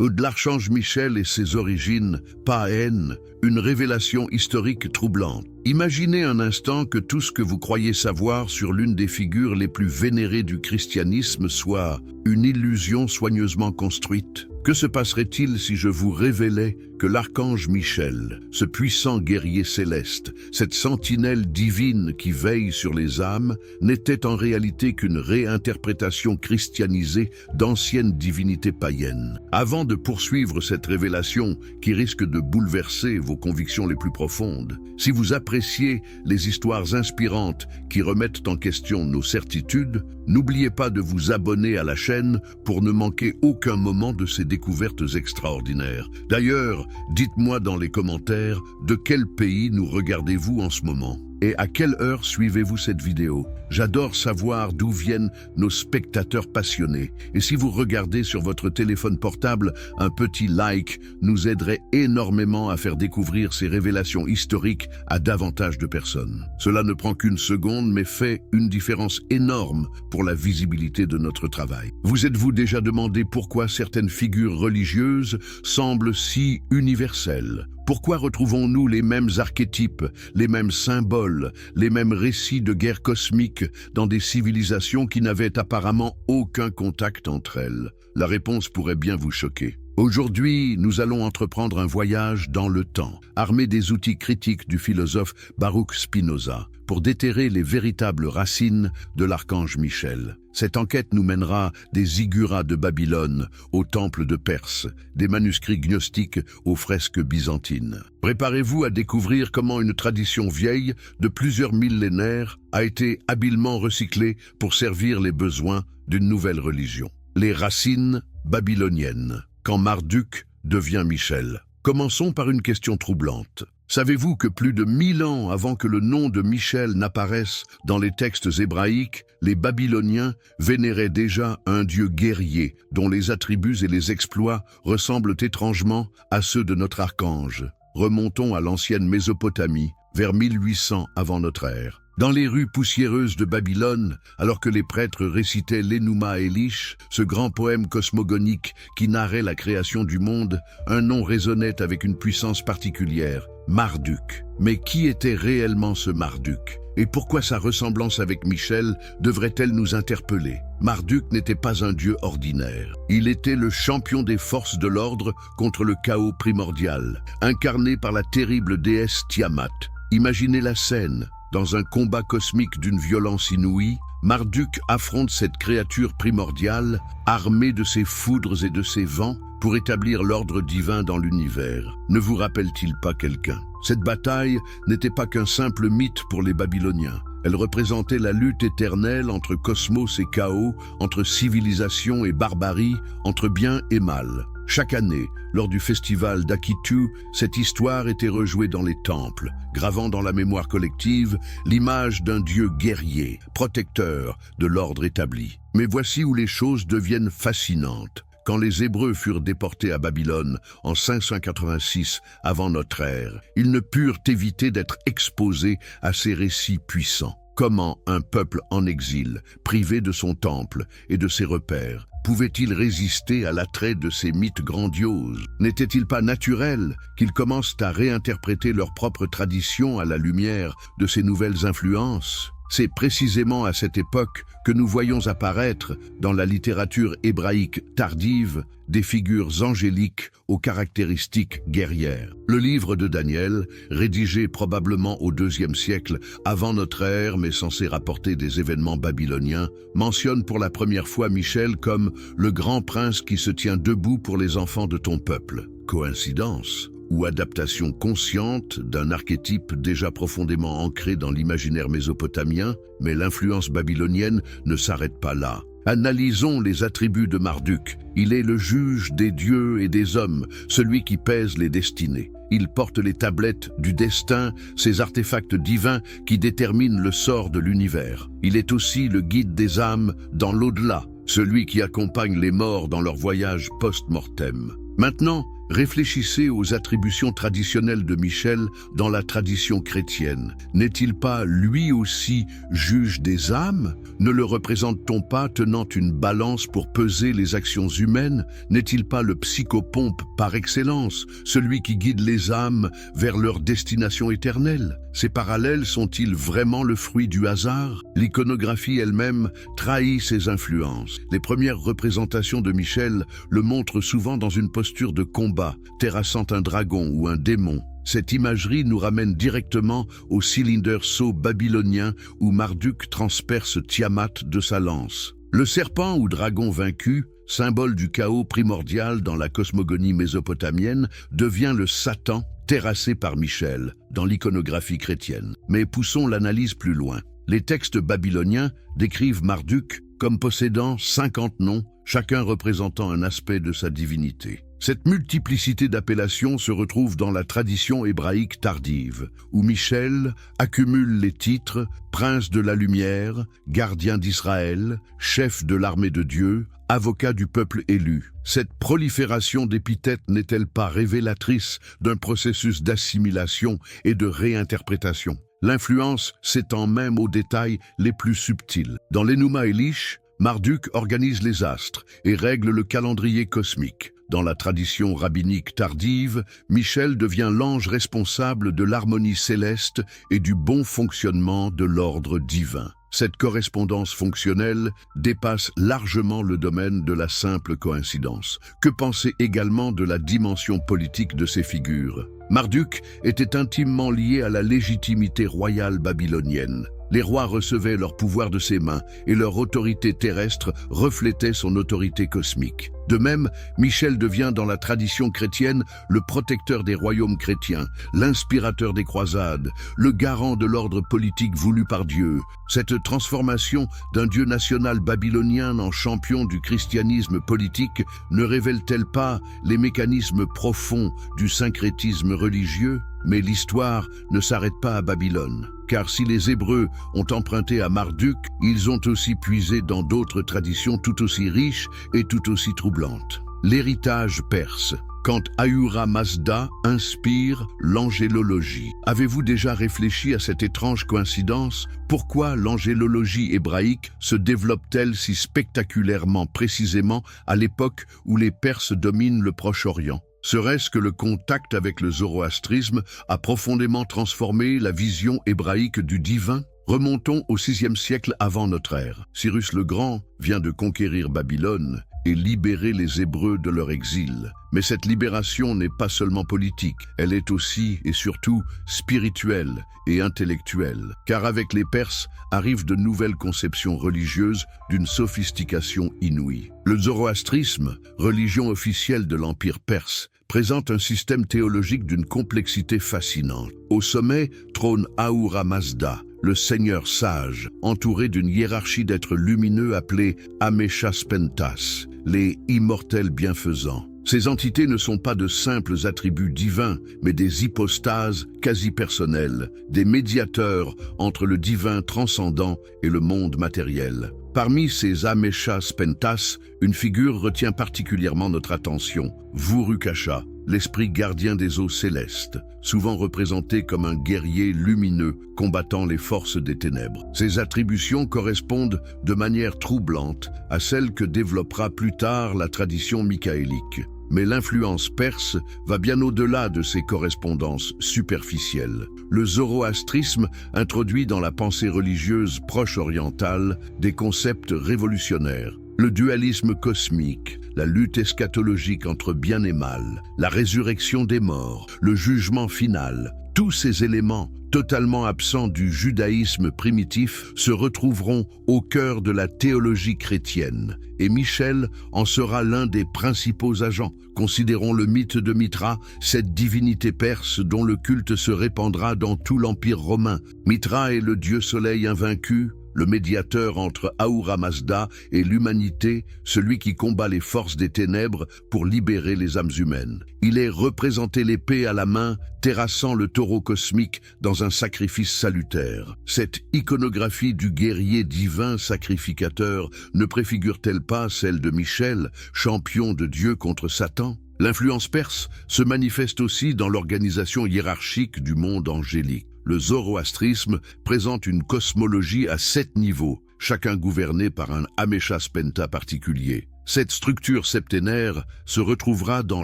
De l'archange Michel et ses origines, pas haine, une révélation historique troublante. Imaginez un instant que tout ce que vous croyez savoir sur l'une des figures les plus vénérées du christianisme soit une illusion soigneusement construite. Que se passerait-il si je vous révélais que l'archange Michel, ce puissant guerrier céleste, cette sentinelle divine qui veille sur les âmes, n'était en réalité qu'une réinterprétation christianisée d'anciennes divinités païennes? Avant de poursuivre cette révélation qui risque de bouleverser vos convictions les plus profondes, si vous appréciez les histoires inspirantes qui remettent en question nos certitudes, n'oubliez pas de vous abonner à la chaîne pour ne manquer aucun moment de ces découvertes extraordinaires. D'ailleurs, dites-moi dans les commentaires de quel pays nous regardez-vous en ce moment et à quelle heure suivez-vous cette vidéo. J'adore savoir d'où viennent nos spectateurs passionnés. Et si vous regardez sur votre téléphone portable, un petit like nous aiderait énormément à faire découvrir ces révélations historiques à davantage de personnes. Cela ne prend qu'une seconde, mais fait une différence énorme pour la visibilité de notre travail. Vous êtes-vous déjà demandé pourquoi certaines figures religieuses semblent si universelles? Pourquoi retrouvons-nous les mêmes archétypes, les mêmes symboles, les mêmes récits de guerre cosmique dans des civilisations qui n'avaient apparemment aucun contact entre elles? La réponse pourrait bien vous choquer. Aujourd'hui, nous allons entreprendre un voyage dans le temps, armés des outils critiques du philosophe Baruch Spinoza, pour déterrer les véritables racines de l'archange Michel. Cette enquête nous mènera des zigguras de Babylone au temple de Perse, des manuscrits gnostiques aux fresques byzantines. Préparez-vous à découvrir comment une tradition vieille de plusieurs millénaires a été habilement recyclée pour servir les besoins d'une nouvelle religion. Les racines babyloniennes. Quand Marduk devient Michel. Commençons par une question troublante. Savez-vous que plus de 1000 ans avant que le nom de Michel n'apparaisse dans les textes hébraïques, les Babyloniens vénéraient déjà un dieu guerrier dont les attributs et les exploits ressemblent étrangement à ceux de notre archange? Remontons à l'ancienne Mésopotamie, vers 1800 avant notre ère. Dans les rues poussiéreuses de Babylone, alors que les prêtres récitaient l'Enuma Elish, ce grand poème cosmogonique qui narrait la création du monde, un nom résonnait avec une puissance particulière, Marduk. Mais qui était réellement ce Marduk? Et pourquoi sa ressemblance avec Michel devrait-elle nous interpeller? Marduk n'était pas un dieu ordinaire. Il était le champion des forces de l'ordre contre le chaos primordial, incarné par la terrible déesse Tiamat. Imaginez la scène. Dans un combat cosmique d'une violence inouïe, Marduk affronte cette créature primordiale, armée de ses foudres et de ses vents, pour établir l'ordre divin dans l'univers. Ne vous rappelle-t-il pas quelqu'un? Cette bataille n'était pas qu'un simple mythe pour les Babyloniens. Elle représentait la lutte éternelle entre cosmos et chaos, entre civilisation et barbarie, entre bien et mal. Chaque année, lors du festival d'Akitu, cette histoire était rejouée dans les temples, gravant dans la mémoire collective l'image d'un dieu guerrier, protecteur de l'ordre établi. Mais voici où les choses deviennent fascinantes. Quand les Hébreux furent déportés à Babylone en 586 avant notre ère, ils ne purent éviter d'être exposés à ces récits puissants. Comment un peuple en exil, privé de son temple et de ses repères, pouvait-il résister à l'attrait de ces mythes grandioses? N'était-il pas naturel qu'ils commencent à réinterpréter leurs propres traditions à la lumière de ces nouvelles influences? C'est précisément à cette époque que nous voyons apparaître, dans la littérature hébraïque tardive, des figures angéliques aux caractéristiques guerrières. Le livre de Daniel, rédigé probablement au IIe siècle avant notre ère, mais censé rapporter des événements babyloniens, mentionne pour la première fois Michel comme le grand prince qui se tient debout pour les enfants de ton peuple. Coïncidence? Ou adaptation consciente d'un archétype déjà profondément ancré dans l'imaginaire mésopotamien, mais l'influence babylonienne ne s'arrête pas là. Analysons les attributs de Marduk. Il est le juge des dieux et des hommes, celui qui pèse les destinées. Il porte les tablettes du destin, ces artefacts divins qui déterminent le sort de l'univers. Il est aussi le guide des âmes dans l'au-delà, celui qui accompagne les morts dans leur voyage post-mortem. Maintenant, réfléchissez aux attributions traditionnelles de Michel dans la tradition chrétienne. N'est-il pas lui aussi juge des âmes? Ne le représente-t-on pas tenant une balance pour peser les actions humaines? N'est-il pas le psychopompe par excellence, celui qui guide les âmes vers leur destination éternelle? Ces parallèles sont-ils vraiment le fruit du hasard? L'iconographie elle-même trahit ses influences. Les premières représentations de Michel le montrent souvent dans une posture de combat, terrassant un dragon ou un démon. Cette imagerie nous ramène directement au cylinder sceau babylonien où Marduk transperce Tiamat de sa lance. Le serpent ou dragon vaincu, symbole du chaos primordial dans la cosmogonie mésopotamienne, devient le Satan terrassé par Michel dans l'iconographie chrétienne. Mais poussons l'analyse plus loin. Les textes babyloniens décrivent Marduk comme possédant 50 noms, chacun représentant un aspect de sa divinité. Cette multiplicité d'appellations se retrouve dans la tradition hébraïque tardive, où Michel accumule les titres « prince de la lumière »,« gardien d'Israël »,« chef de l'armée de Dieu », « avocat du peuple élu ». Cette prolifération d'épithètes n'est-elle pas révélatrice d'un processus d'assimilation et de réinterprétation? L'influence s'étend même aux détails les plus subtils. Dans l'Enuma Elish, Marduk organise les astres et règle le calendrier cosmique. Dans la tradition rabbinique tardive, Michel devient l'ange responsable de l'harmonie céleste et du bon fonctionnement de l'ordre divin. Cette correspondance fonctionnelle dépasse largement le domaine de la simple coïncidence. Que penser également de la dimension politique de ces figures? Marduk était intimement lié à la légitimité royale babylonienne. Les rois recevaient leur pouvoir de ses mains et leur autorité terrestre reflétait son autorité cosmique. De même, Michel devient dans la tradition chrétienne le protecteur des royaumes chrétiens, l'inspirateur des croisades, le garant de l'ordre politique voulu par Dieu. Cette transformation d'un dieu national babylonien en champion du christianisme politique ne révèle-t-elle pas les mécanismes profonds du syncrétisme religieux? Mais l'histoire ne s'arrête pas à Babylone. Car si les Hébreux ont emprunté à Marduk, ils ont aussi puisé dans d'autres traditions tout aussi riches et tout aussi troublantes. L'héritage perse. Quand Ahura Mazda inspire l'angélologie. Avez-vous déjà réfléchi à cette étrange coïncidence? Pourquoi l'angélologie hébraïque se développe-t-elle si spectaculairement précisément à l'époque où les Perses dominent le Proche-Orient? Serait-ce que le contact avec le zoroastrisme a profondément transformé la vision hébraïque du divin? Remontons au VIe siècle avant notre ère. Cyrus le Grand vient de conquérir Babylone et libérer les Hébreux de leur exil. Mais cette libération n'est pas seulement politique, elle est aussi et surtout spirituelle et intellectuelle. Car avec les Perses arrivent de nouvelles conceptions religieuses d'une sophistication inouïe. Le zoroastrisme, religion officielle de l'Empire perse, présente un système théologique d'une complexité fascinante. Au sommet trône Ahura Mazda, le seigneur sage, entouré d'une hiérarchie d'êtres lumineux appelés Ameshaspentas, les immortels bienfaisants. Ces entités ne sont pas de simples attributs divins, mais des hypostases quasi-personnelles, des médiateurs entre le divin transcendant et le monde matériel. Parmi ces Ameshaspentas, une figure retient particulièrement notre attention, Vurukasha, l'esprit gardien des eaux célestes, souvent représenté comme un guerrier lumineux combattant les forces des ténèbres. Ces attributions correspondent de manière troublante à celles que développera plus tard la tradition michaélique. Mais l'influence perse va bien au-delà de ces correspondances superficielles. Le zoroastrisme introduit dans la pensée religieuse proche-orientale des concepts révolutionnaires. Le dualisme cosmique, la lutte eschatologique entre bien et mal, la résurrection des morts, le jugement final, tous ces éléments, totalement absents du judaïsme primitif, se retrouveront au cœur de la théologie chrétienne. Et Michel en sera l'un des principaux agents. Considérons le mythe de Mithra, cette divinité perse dont le culte se répandra dans tout l'Empire romain. Mithra est le dieu soleil invaincu, le médiateur entre Ahura Mazda et l'humanité, celui qui combat les forces des ténèbres pour libérer les âmes humaines. Il est représenté l'épée à la main, terrassant le taureau cosmique dans un sacrifice salutaire. Cette iconographie du guerrier divin sacrificateur ne préfigure-t-elle pas celle de Michel, champion de Dieu contre Satan ? L'influence perse se manifeste aussi dans l'organisation hiérarchique du monde angélique. Le zoroastrisme présente une cosmologie à 7 niveaux, chacun gouverné par un Ameshaspenta particulier. Cette structure septénaire se retrouvera dans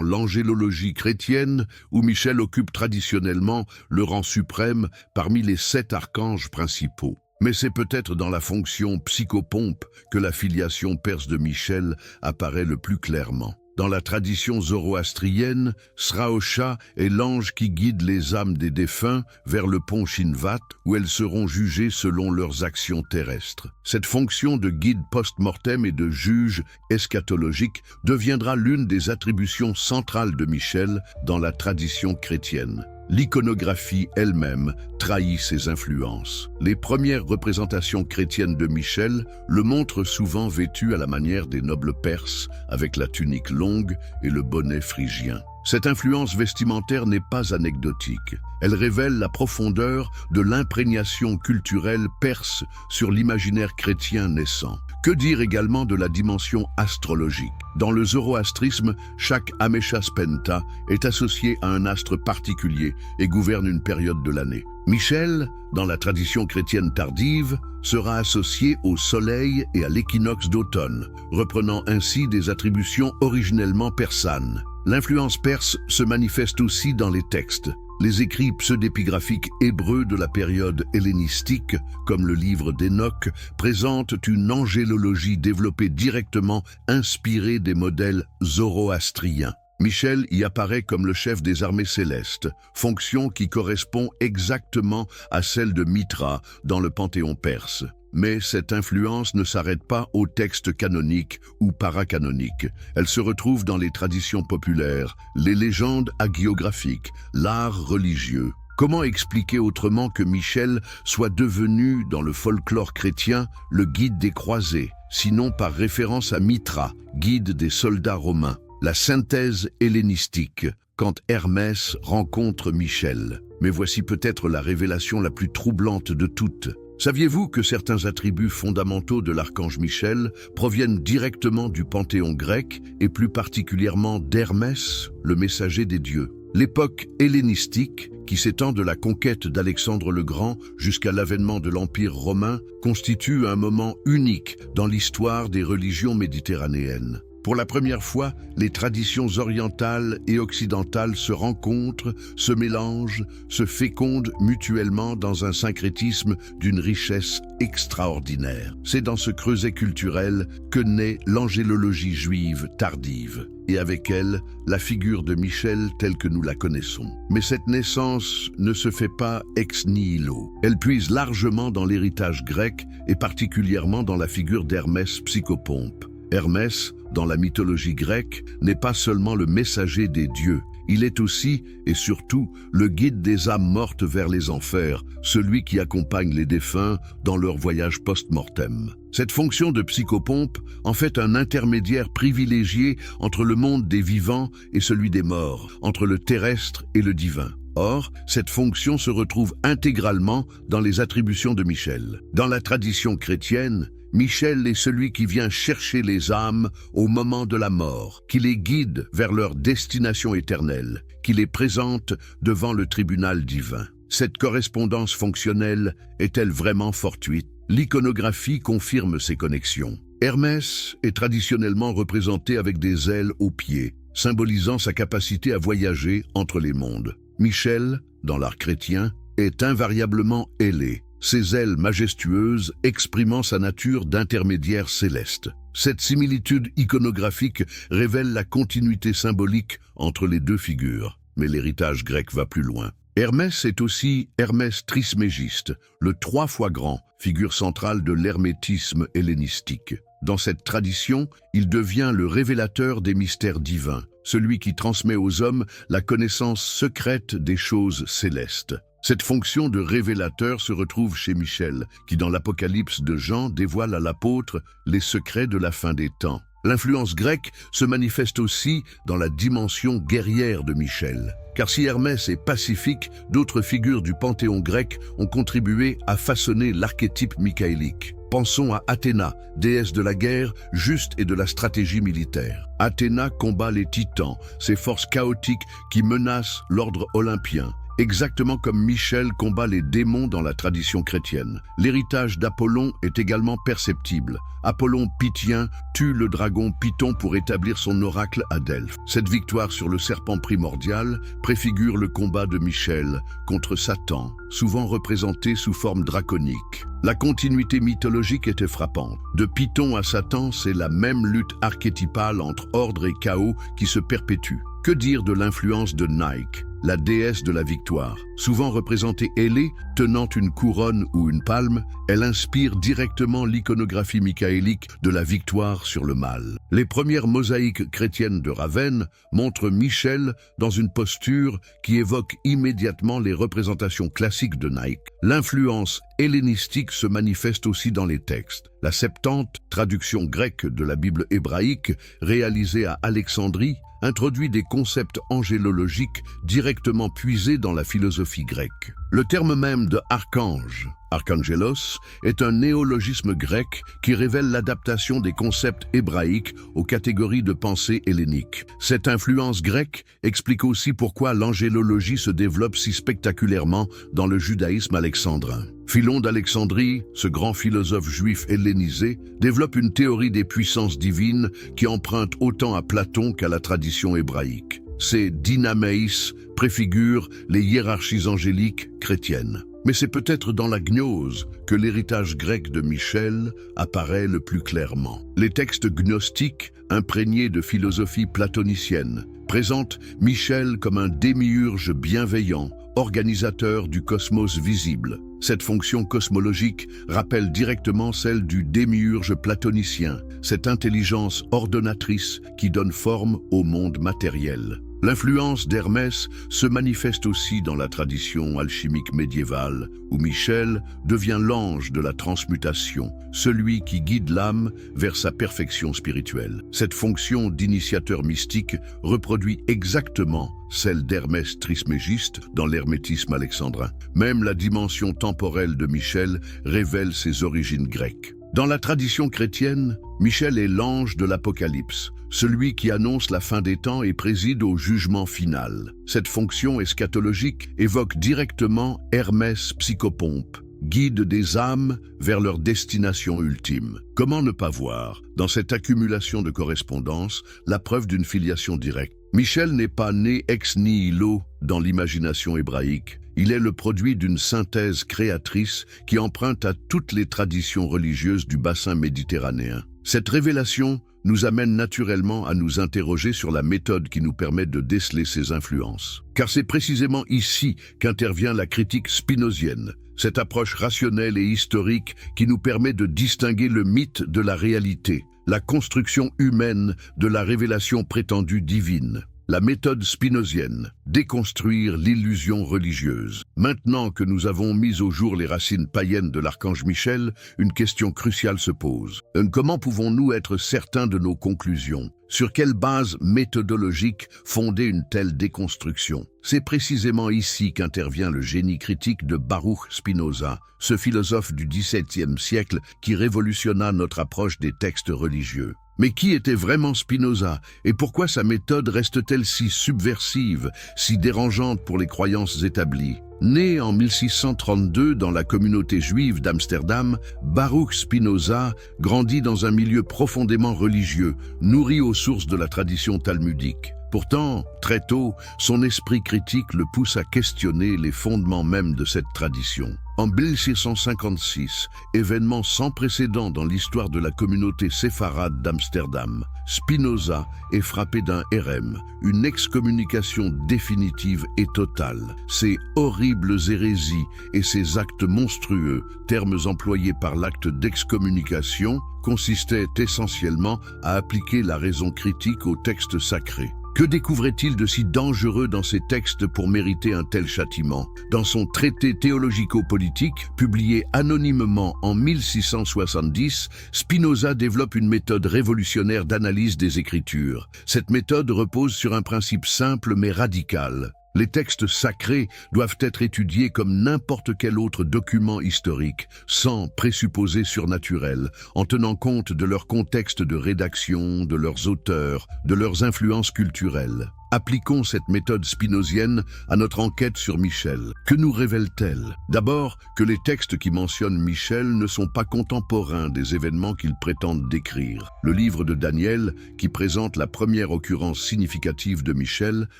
l'angélologie chrétienne où Michel occupe traditionnellement le rang suprême parmi les 7 archanges principaux. Mais c'est peut-être dans la fonction psychopompe que la filiation perse de Michel apparaît le plus clairement. Dans la tradition zoroastrienne, Sraosha est l'ange qui guide les âmes des défunts vers le pont Shinvat, où elles seront jugées selon leurs actions terrestres. Cette fonction de guide post-mortem et de juge eschatologique deviendra l'une des attributions centrales de Michel dans la tradition chrétienne. L'iconographie elle-même trahit ses influences. Les premières représentations chrétiennes de Michel le montrent souvent vêtu à la manière des nobles perses, avec la tunique longue et le bonnet phrygien. Cette influence vestimentaire n'est pas anecdotique. Elle révèle la profondeur de l'imprégnation culturelle perse sur l'imaginaire chrétien naissant. Que dire également de la dimension astrologique? Dans le zoroastrisme, chaque Ameshaspenta est associé à un astre particulier et gouverne une période de l'année. Michel, dans la tradition chrétienne tardive, sera associé au soleil et à l'équinoxe d'automne, reprenant ainsi des attributions originellement persanes. L'influence perse se manifeste aussi dans les textes. Les écrits pseudépigraphiques hébreux de la période hellénistique, comme le livre d'Enoch, présentent une angélologie développée directement inspirée des modèles zoroastriens. Michel y apparaît comme le chef des armées célestes, fonction qui correspond exactement à celle de Mitra dans le panthéon perse. Mais cette influence ne s'arrête pas aux textes canoniques ou paracanoniques. Elle se retrouve dans les traditions populaires, les légendes hagiographiques, l'art religieux. Comment expliquer autrement que Michel soit devenu, dans le folklore chrétien, le guide des croisés, sinon par référence à Mitra, guide des soldats romains? La synthèse hellénistique, quand Hermès rencontre Michel. Mais voici peut-être la révélation la plus troublante de toutes. Saviez-vous que certains attributs fondamentaux de l'archange Michel proviennent directement du panthéon grec et plus particulièrement d'Hermès, le messager des dieux? L'époque hellénistique, qui s'étend de la conquête d'Alexandre le Grand jusqu'à l'avènement de l'Empire romain, constitue un moment unique dans l'histoire des religions méditerranéennes. Pour la première fois, les traditions orientales et occidentales se rencontrent, se mélangent, se fécondent mutuellement dans un syncrétisme d'une richesse extraordinaire. C'est dans ce creuset culturel que naît l'angélologie juive tardive, et avec elle, la figure de Michel telle que nous la connaissons. Mais cette naissance ne se fait pas ex nihilo. Elle puise largement dans l'héritage grec et particulièrement dans la figure d'Hermès psychopompe. Hermès, dans la mythologie grecque, n'est pas seulement le messager des dieux, il est aussi, et surtout, le guide des âmes mortes vers les enfers, celui qui accompagne les défunts dans leur voyage post-mortem. Cette fonction de psychopompe en fait un intermédiaire privilégié entre le monde des vivants et celui des morts, entre le terrestre et le divin. Or, cette fonction se retrouve intégralement dans les attributions de Michel. Dans la tradition chrétienne, Michel est celui qui vient chercher les âmes au moment de la mort, qui les guide vers leur destination éternelle, qui les présente devant le tribunal divin. Cette correspondance fonctionnelle est-elle vraiment fortuite? L'iconographie confirme ces connexions. Hermès est traditionnellement représenté avec des ailes aux pieds, symbolisant sa capacité à voyager entre les mondes. Michel, dans l'art chrétien, est invariablement ailé, ses ailes majestueuses exprimant sa nature d'intermédiaire céleste. Cette similitude iconographique révèle la continuité symbolique entre les deux figures, mais l'héritage grec va plus loin. Hermès est aussi Hermès Trismégiste, le 3 fois grand, figure centrale de l'hermétisme hellénistique. Dans cette tradition, il devient le révélateur des mystères divins, celui qui transmet aux hommes la connaissance secrète des choses célestes. Cette fonction de révélateur se retrouve chez Michel, qui dans l'Apocalypse de Jean dévoile à l'apôtre les secrets de la fin des temps. L'influence grecque se manifeste aussi dans la dimension guerrière de Michel. Car si Hermès est pacifique, d'autres figures du panthéon grec ont contribué à façonner l'archétype michaélique. Pensons à Athéna, déesse de la guerre, juste et de la stratégie militaire. Athéna combat les titans, ces forces chaotiques qui menacent l'ordre olympien. Exactement comme Michel combat les démons dans la tradition chrétienne. L'héritage d'Apollon est également perceptible. Apollon Pythien tue le dragon Python pour établir son oracle à Delphes. Cette victoire sur le serpent primordial préfigure le combat de Michel contre Satan, souvent représenté sous forme draconique. La continuité mythologique était frappante. De Python à Satan, c'est la même lutte archétypale entre ordre et chaos qui se perpétue. Que dire de l'influence de Nike, la déesse de la victoire? Souvent représentée ailée, tenant une couronne ou une palme, elle inspire directement l'iconographie michaélique de la victoire sur le mal. Les premières mosaïques chrétiennes de Ravenne montrent Michel dans une posture qui évoque immédiatement les représentations classiques de Nike. L'influence hellénistique se manifeste aussi dans les textes. La Septante, traduction grecque de la Bible hébraïque, réalisée à Alexandrie, introduit des concepts angélologiques directement puisés dans la philosophie grecque. Le terme même de archange, archangelos, est un néologisme grec qui révèle l'adaptation des concepts hébraïques aux catégories de pensée hellénique. Cette influence grecque explique aussi pourquoi l'angélologie se développe si spectaculairement dans le judaïsme alexandrin. Philon d'Alexandrie, ce grand philosophe juif hellénisé, développe une théorie des puissances divines qui emprunte autant à Platon qu'à la tradition hébraïque. Ces dynameis préfigurent les hiérarchies angéliques chrétiennes. Mais c'est peut-être dans la gnose que l'héritage grec de Michel apparaît le plus clairement. Les textes gnostiques, imprégnés de philosophie platonicienne, présentent Michel comme un démiurge bienveillant, organisateur du cosmos visible. Cette fonction cosmologique rappelle directement celle du démiurge platonicien, cette intelligence ordonnatrice qui donne forme au monde matériel. L'influence d'Hermès se manifeste aussi dans la tradition alchimique médiévale, où Michel devient l'ange de la transmutation, celui qui guide l'âme vers sa perfection spirituelle. Cette fonction d'initiateur mystique reproduit exactement celle d'Hermès Trismégiste dans l'hermétisme alexandrin. Même la dimension temporelle de Michel révèle ses origines grecques. Dans la tradition chrétienne, Michel est l'ange de l'Apocalypse, celui qui annonce la fin des temps et préside au jugement final. Cette fonction eschatologique évoque directement Hermès Psychopompe, guide des âmes vers leur destination ultime. Comment ne pas voir, dans cette accumulation de correspondances, la preuve d'une filiation directe? Michel n'est pas né ex nihilo dans l'imagination hébraïque. Il est le produit d'une synthèse créatrice qui emprunte à toutes les traditions religieuses du bassin méditerranéen. Cette révélation nous amène naturellement à nous interroger sur la méthode qui nous permet de déceler ces influences. Car c'est précisément ici qu'intervient la critique spinozienne, cette approche rationnelle et historique qui nous permet de distinguer le mythe de la réalité, la construction humaine de la révélation prétendue divine. La méthode spinozienne, déconstruire l'illusion religieuse. Maintenant que nous avons mis au jour les racines païennes de l'archange Michel, une question cruciale se pose. Comment pouvons-nous être certains de nos conclusions? Sur quelle base méthodologique fonder une telle déconstruction? C'est précisément ici qu'intervient le génie critique de Baruch Spinoza, ce philosophe du XVIIe siècle qui révolutionna notre approche des textes religieux. Mais qui était vraiment Spinoza et pourquoi sa méthode reste-t-elle si subversive, si dérangeante pour les croyances établies? Né en 1632 dans la communauté juive d'Amsterdam, Baruch Spinoza grandit dans un milieu profondément religieux, nourri aux sources de la tradition talmudique. Pourtant, très tôt, son esprit critique le pousse à questionner les fondements mêmes de cette tradition. En 1656, événement sans précédent dans l'histoire de la communauté séfarade d'Amsterdam, Spinoza est frappé d'un hérem, une excommunication définitive et totale. Ces horribles hérésies et ces actes monstrueux, termes employés par l'acte d'excommunication, consistaient essentiellement à appliquer la raison critique aux textes sacrés. Que découvrait-il de si dangereux dans ces textes pour mériter un tel châtiment? Dans son traité théologico-politique, publié anonymement en 1670, Spinoza développe une méthode révolutionnaire d'analyse des Écritures. Cette méthode repose sur un principe simple mais radical. Les textes sacrés doivent être étudiés comme n'importe quel autre document historique, sans présupposés surnaturels, en tenant compte de leur contexte de rédaction, de leurs auteurs, de leurs influences culturelles. Appliquons cette méthode spinozienne à notre enquête sur Michel. Que nous révèle-t-elle? D'abord, que les textes qui mentionnent Michel ne sont pas contemporains des événements qu'ils prétendent décrire. Le livre de Daniel, qui présente la première occurrence significative de Michel,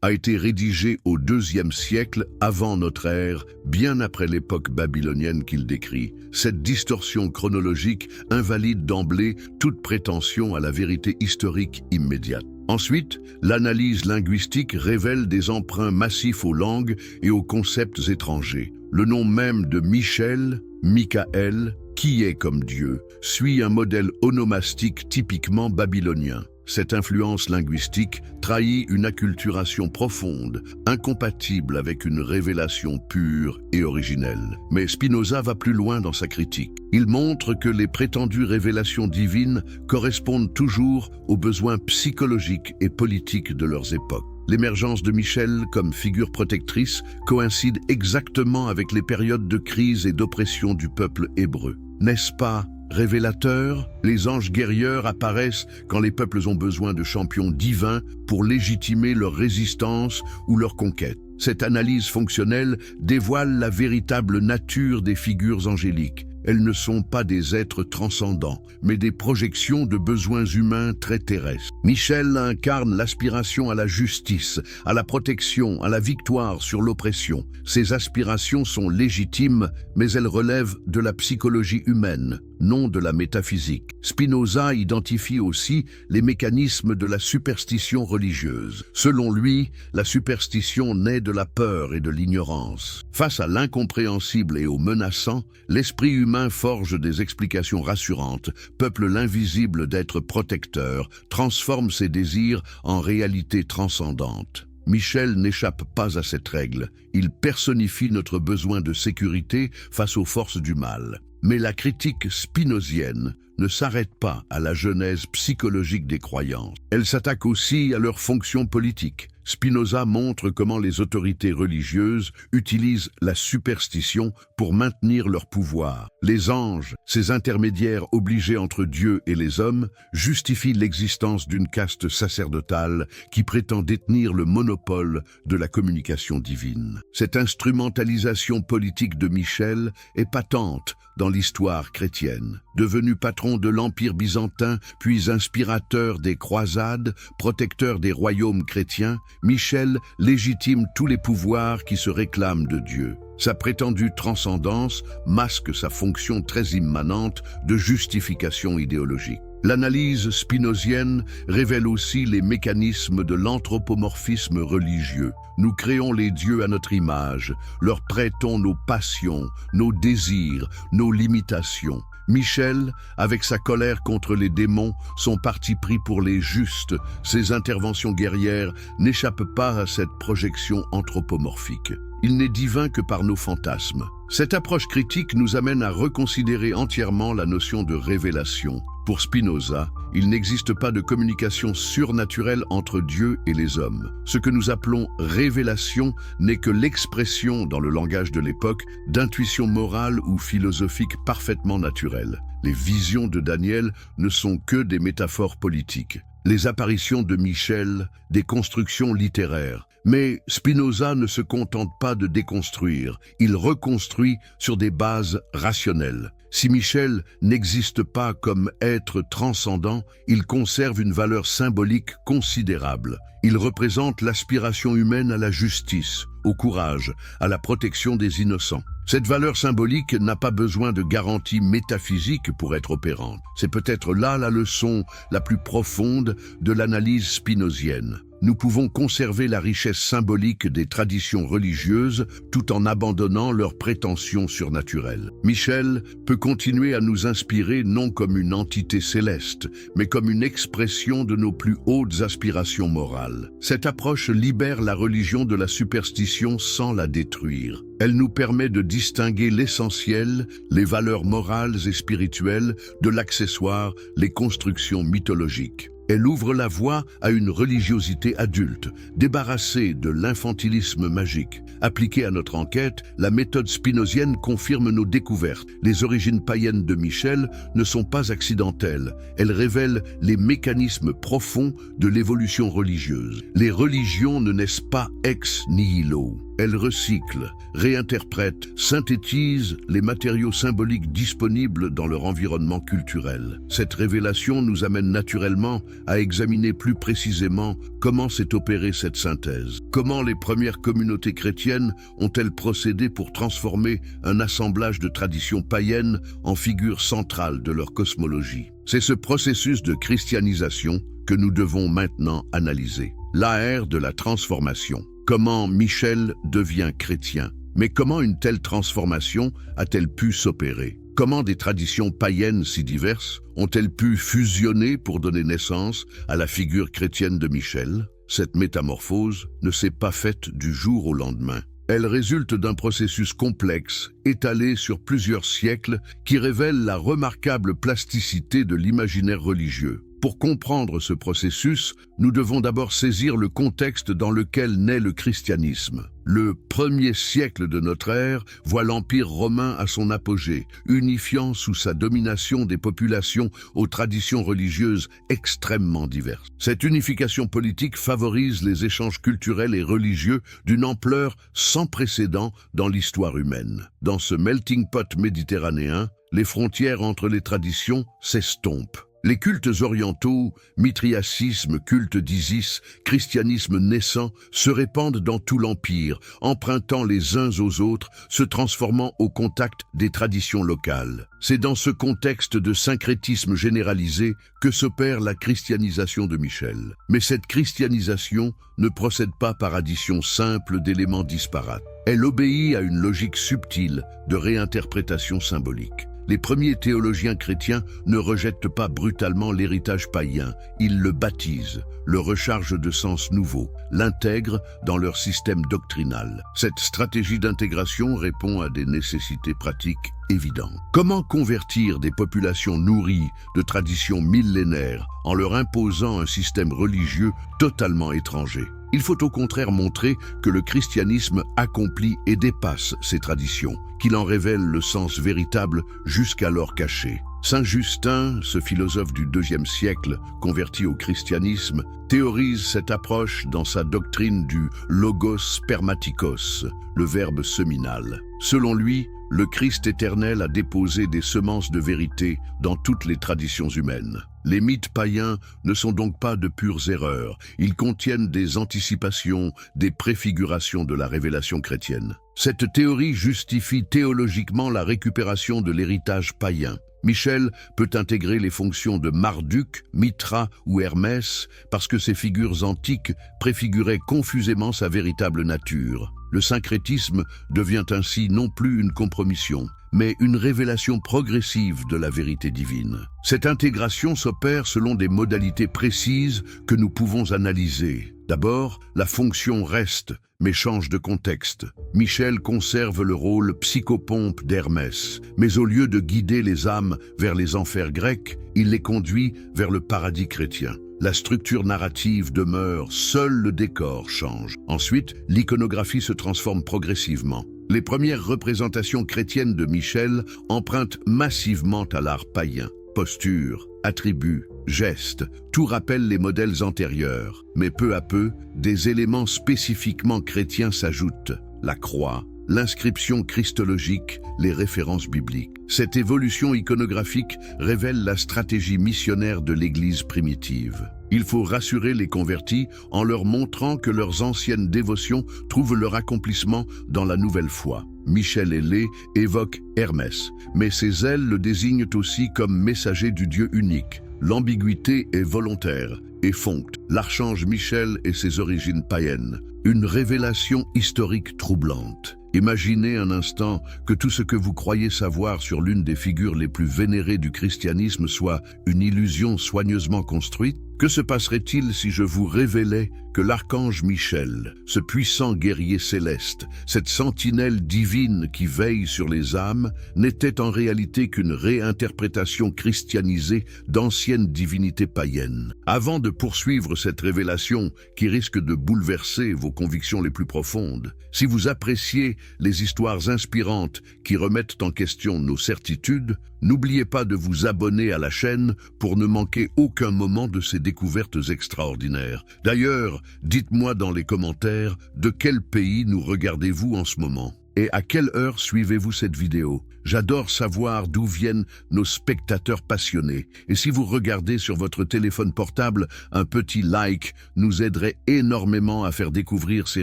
a été rédigé au IIe siècle avant notre ère, bien après l'époque babylonienne qu'il décrit. Cette distorsion chronologique invalide d'emblée toute prétention à la vérité historique immédiate. Ensuite, l'analyse linguistique révèle des emprunts massifs aux langues et aux concepts étrangers. Le nom même de Michel, Michaël, qui est comme Dieu, suit un modèle onomastique typiquement babylonien. Cette influence linguistique trahit une acculturation profonde, incompatible avec une révélation pure et originelle. Mais Spinoza va plus loin dans sa critique. Il montre que les prétendues révélations divines correspondent toujours aux besoins psychologiques et politiques de leurs époques. L'émergence de Michel comme figure protectrice coïncide exactement avec les périodes de crise et d'oppression du peuple hébreu. N'est-ce pas révélateur? Les anges guerriers apparaissent quand les peuples ont besoin de champions divins pour légitimer leur résistance ou leur conquête. Cette analyse fonctionnelle dévoile la véritable nature des figures angéliques. Elles ne sont pas des êtres transcendants, mais des projections de besoins humains très terrestres. Michel incarne l'aspiration à la justice, à la protection, à la victoire sur l'oppression. Ces aspirations sont légitimes, mais elles relèvent de la psychologie humaine, non de la métaphysique. Spinoza identifie aussi les mécanismes de la superstition religieuse. Selon lui, la superstition naît de la peur et de l'ignorance. Face à l'incompréhensible et au menaçant, l'esprit humain forge des explications rassurantes, peuple l'invisible d'êtres protecteurs, transforme ses désirs en réalité transcendante. Michel n'échappe pas à cette règle. Il personnifie notre besoin de sécurité face aux forces du mal. Mais la critique spinozienne ne s'arrête pas à la genèse psychologique des croyances. Elle s'attaque aussi à leur fonction politique. Spinoza montre comment les autorités religieuses utilisent la superstition pour maintenir leur pouvoir. Les anges, ces intermédiaires obligés entre Dieu et les hommes, justifient l'existence d'une caste sacerdotale qui prétend détenir le monopole de la communication divine. Cette instrumentalisation politique de Michel est patente dans l'histoire chrétienne. Devenu patron de l'Empire byzantin, puis inspirateur des croisades, protecteur des royaumes chrétiens, Michel légitime tous les pouvoirs qui se réclament de Dieu. Sa prétendue transcendance masque sa fonction très immanente de justification idéologique. L'analyse spinozienne révèle aussi les mécanismes de l'anthropomorphisme religieux. Nous créons les dieux à notre image, leur prêtons nos passions, nos désirs, nos limitations. Michel, avec sa colère contre les démons, son parti pris pour les justes, ses interventions guerrières n'échappent pas à cette projection anthropomorphique. Il n'est divin que par nos fantasmes. Cette approche critique nous amène à reconsidérer entièrement la notion de révélation. Pour Spinoza, il n'existe pas de communication surnaturelle entre Dieu et les hommes. Ce que nous appelons révélation n'est que l'expression, dans le langage de l'époque, d'intuitions morales ou philosophiques parfaitement naturelles. Les visions de Daniel ne sont que des métaphores politiques. Les apparitions de Michel, des constructions littéraires. Mais Spinoza ne se contente pas de déconstruire, il reconstruit sur des bases rationnelles. Si Michel n'existe pas comme être transcendant, il conserve une valeur symbolique considérable. Il représente l'aspiration humaine à la justice, au courage, à la protection des innocents. Cette valeur symbolique n'a pas besoin de garanties métaphysiques pour être opérante. C'est peut-être là la leçon la plus profonde de l'analyse spinozienne. Nous pouvons conserver la richesse symbolique des traditions religieuses tout en abandonnant leurs prétentions surnaturelles. Michel peut continuer à nous inspirer non comme une entité céleste, mais comme une expression de nos plus hautes aspirations morales. Cette approche libère la religion de la superstition sans la détruire. Elle nous permet de distinguer l'essentiel, les valeurs morales et spirituelles, de l'accessoire, les constructions mythologiques. Elle ouvre la voie à une religiosité adulte, débarrassée de l'infantilisme magique. Appliquée à notre enquête, la méthode spinozienne confirme nos découvertes. Les origines païennes de Michel ne sont pas accidentelles. Elles révèlent les mécanismes profonds de l'évolution religieuse. Les religions ne naissent pas ex nihilo. Elles recyclent, réinterprètent, synthétisent les matériaux symboliques disponibles dans leur environnement culturel. Cette révélation nous amène naturellement à examiner plus précisément comment s'est opérée cette synthèse. Comment les premières communautés chrétiennes ont-elles procédé pour transformer un assemblage de traditions païennes en figure centrale de leur cosmologie. C'est ce processus de christianisation que nous devons maintenant analyser. L'ère de la transformation. Comment Michel devient chrétien? Mais comment une telle transformation a-t-elle pu s'opérer? Comment des traditions païennes si diverses ont-elles pu fusionner pour donner naissance à la figure chrétienne de Michel? Cette métamorphose ne s'est pas faite du jour au lendemain. Elle résulte d'un processus complexe, étalé sur plusieurs siècles, qui révèle la remarquable plasticité de l'imaginaire religieux. Pour comprendre ce processus, nous devons d'abord saisir le contexte dans lequel naît le christianisme. Le 1er siècle de notre ère voit l'Empire romain à son apogée, unifiant sous sa domination des populations aux traditions religieuses extrêmement diverses. Cette unification politique favorise les échanges culturels et religieux d'une ampleur sans précédent dans l'histoire humaine. Dans ce melting pot méditerranéen, les frontières entre les traditions s'estompent. Les cultes orientaux, mithriacisme, culte d'Isis, christianisme naissant, se répandent dans tout l'Empire, empruntant les uns aux autres, se transformant au contact des traditions locales. C'est dans ce contexte de syncrétisme généralisé que s'opère la christianisation de Michel. Mais cette christianisation ne procède pas par addition simple d'éléments disparates. Elle obéit à une logique subtile de réinterprétation symbolique. Les premiers théologiens chrétiens ne rejettent pas brutalement l'héritage païen, ils le baptisent, le rechargent de sens nouveaux, l'intègrent dans leur système doctrinal. Cette stratégie d'intégration répond à des nécessités pratiques évidentes. Comment convertir des populations nourries de traditions millénaires en leur imposant un système religieux totalement étranger? Il faut au contraire montrer que le christianisme accomplit et dépasse ces traditions, qu'il en révèle le sens véritable jusqu'alors caché. Saint Justin, ce philosophe du IIe siècle, converti au christianisme, théorise cette approche dans sa doctrine du logos spermatikos, le verbe seminal. Selon lui, le Christ éternel a déposé des semences de vérité dans toutes les traditions humaines. Les mythes païens ne sont donc pas de pures erreurs, ils contiennent des anticipations, des préfigurations de la révélation chrétienne. Cette théorie justifie théologiquement la récupération de l'héritage païen. Michel peut intégrer les fonctions de Marduk, Mitra ou Hermès parce que ces figures antiques préfiguraient confusément sa véritable nature. Le syncrétisme devient ainsi non plus une compromission, mais une révélation progressive de la vérité divine. Cette intégration s'opère selon des modalités précises que nous pouvons analyser. D'abord, la fonction reste, mais change de contexte. Michel conserve le rôle psychopompe d'Hermès, mais au lieu de guider les âmes vers les enfers grecs, il les conduit vers le paradis chrétien. La structure narrative demeure, seul le décor change. Ensuite, l'iconographie se transforme progressivement. Les premières représentations chrétiennes de Michel empruntent massivement à l'art païen. Postures, attributs, gestes, tout rappelle les modèles antérieurs. Mais peu à peu, des éléments spécifiquement chrétiens s'ajoutent. La croix, l'inscription christologique, les références bibliques. Cette évolution iconographique révèle la stratégie missionnaire de l'Église primitive. Il faut rassurer les convertis en leur montrant que leurs anciennes dévotions trouvent leur accomplissement dans la nouvelle foi. Michel Ailé évoque Hermès, mais ses ailes le désignent aussi comme messager du Dieu unique. L'ambiguïté est volontaire et foncte. L'archange Michel et ses origines païennes. Une révélation historique troublante. Imaginez un instant que tout ce que vous croyez savoir sur l'une des figures les plus vénérées du christianisme soit une illusion soigneusement construite. Que se passerait-il si je vous révélais que l'archange Michel, ce puissant guerrier céleste, cette sentinelle divine qui veille sur les âmes, n'était en réalité qu'une réinterprétation christianisée d'anciennes divinités païennes? Avant de poursuivre cette révélation qui risque de bouleverser vos convictions les plus profondes, si vous appréciez les histoires inspirantes qui remettent en question nos certitudes, n'oubliez pas de vous abonner à la chaîne pour ne manquer aucun moment de ces découvertes extraordinaires. D'ailleurs, dites-moi dans les commentaires de quel pays nous regardez-vous en ce moment et à quelle heure suivez-vous cette vidéo. J'adore savoir d'où viennent nos spectateurs passionnés. Et si vous regardez sur votre téléphone portable, un petit like nous aiderait énormément à faire découvrir ces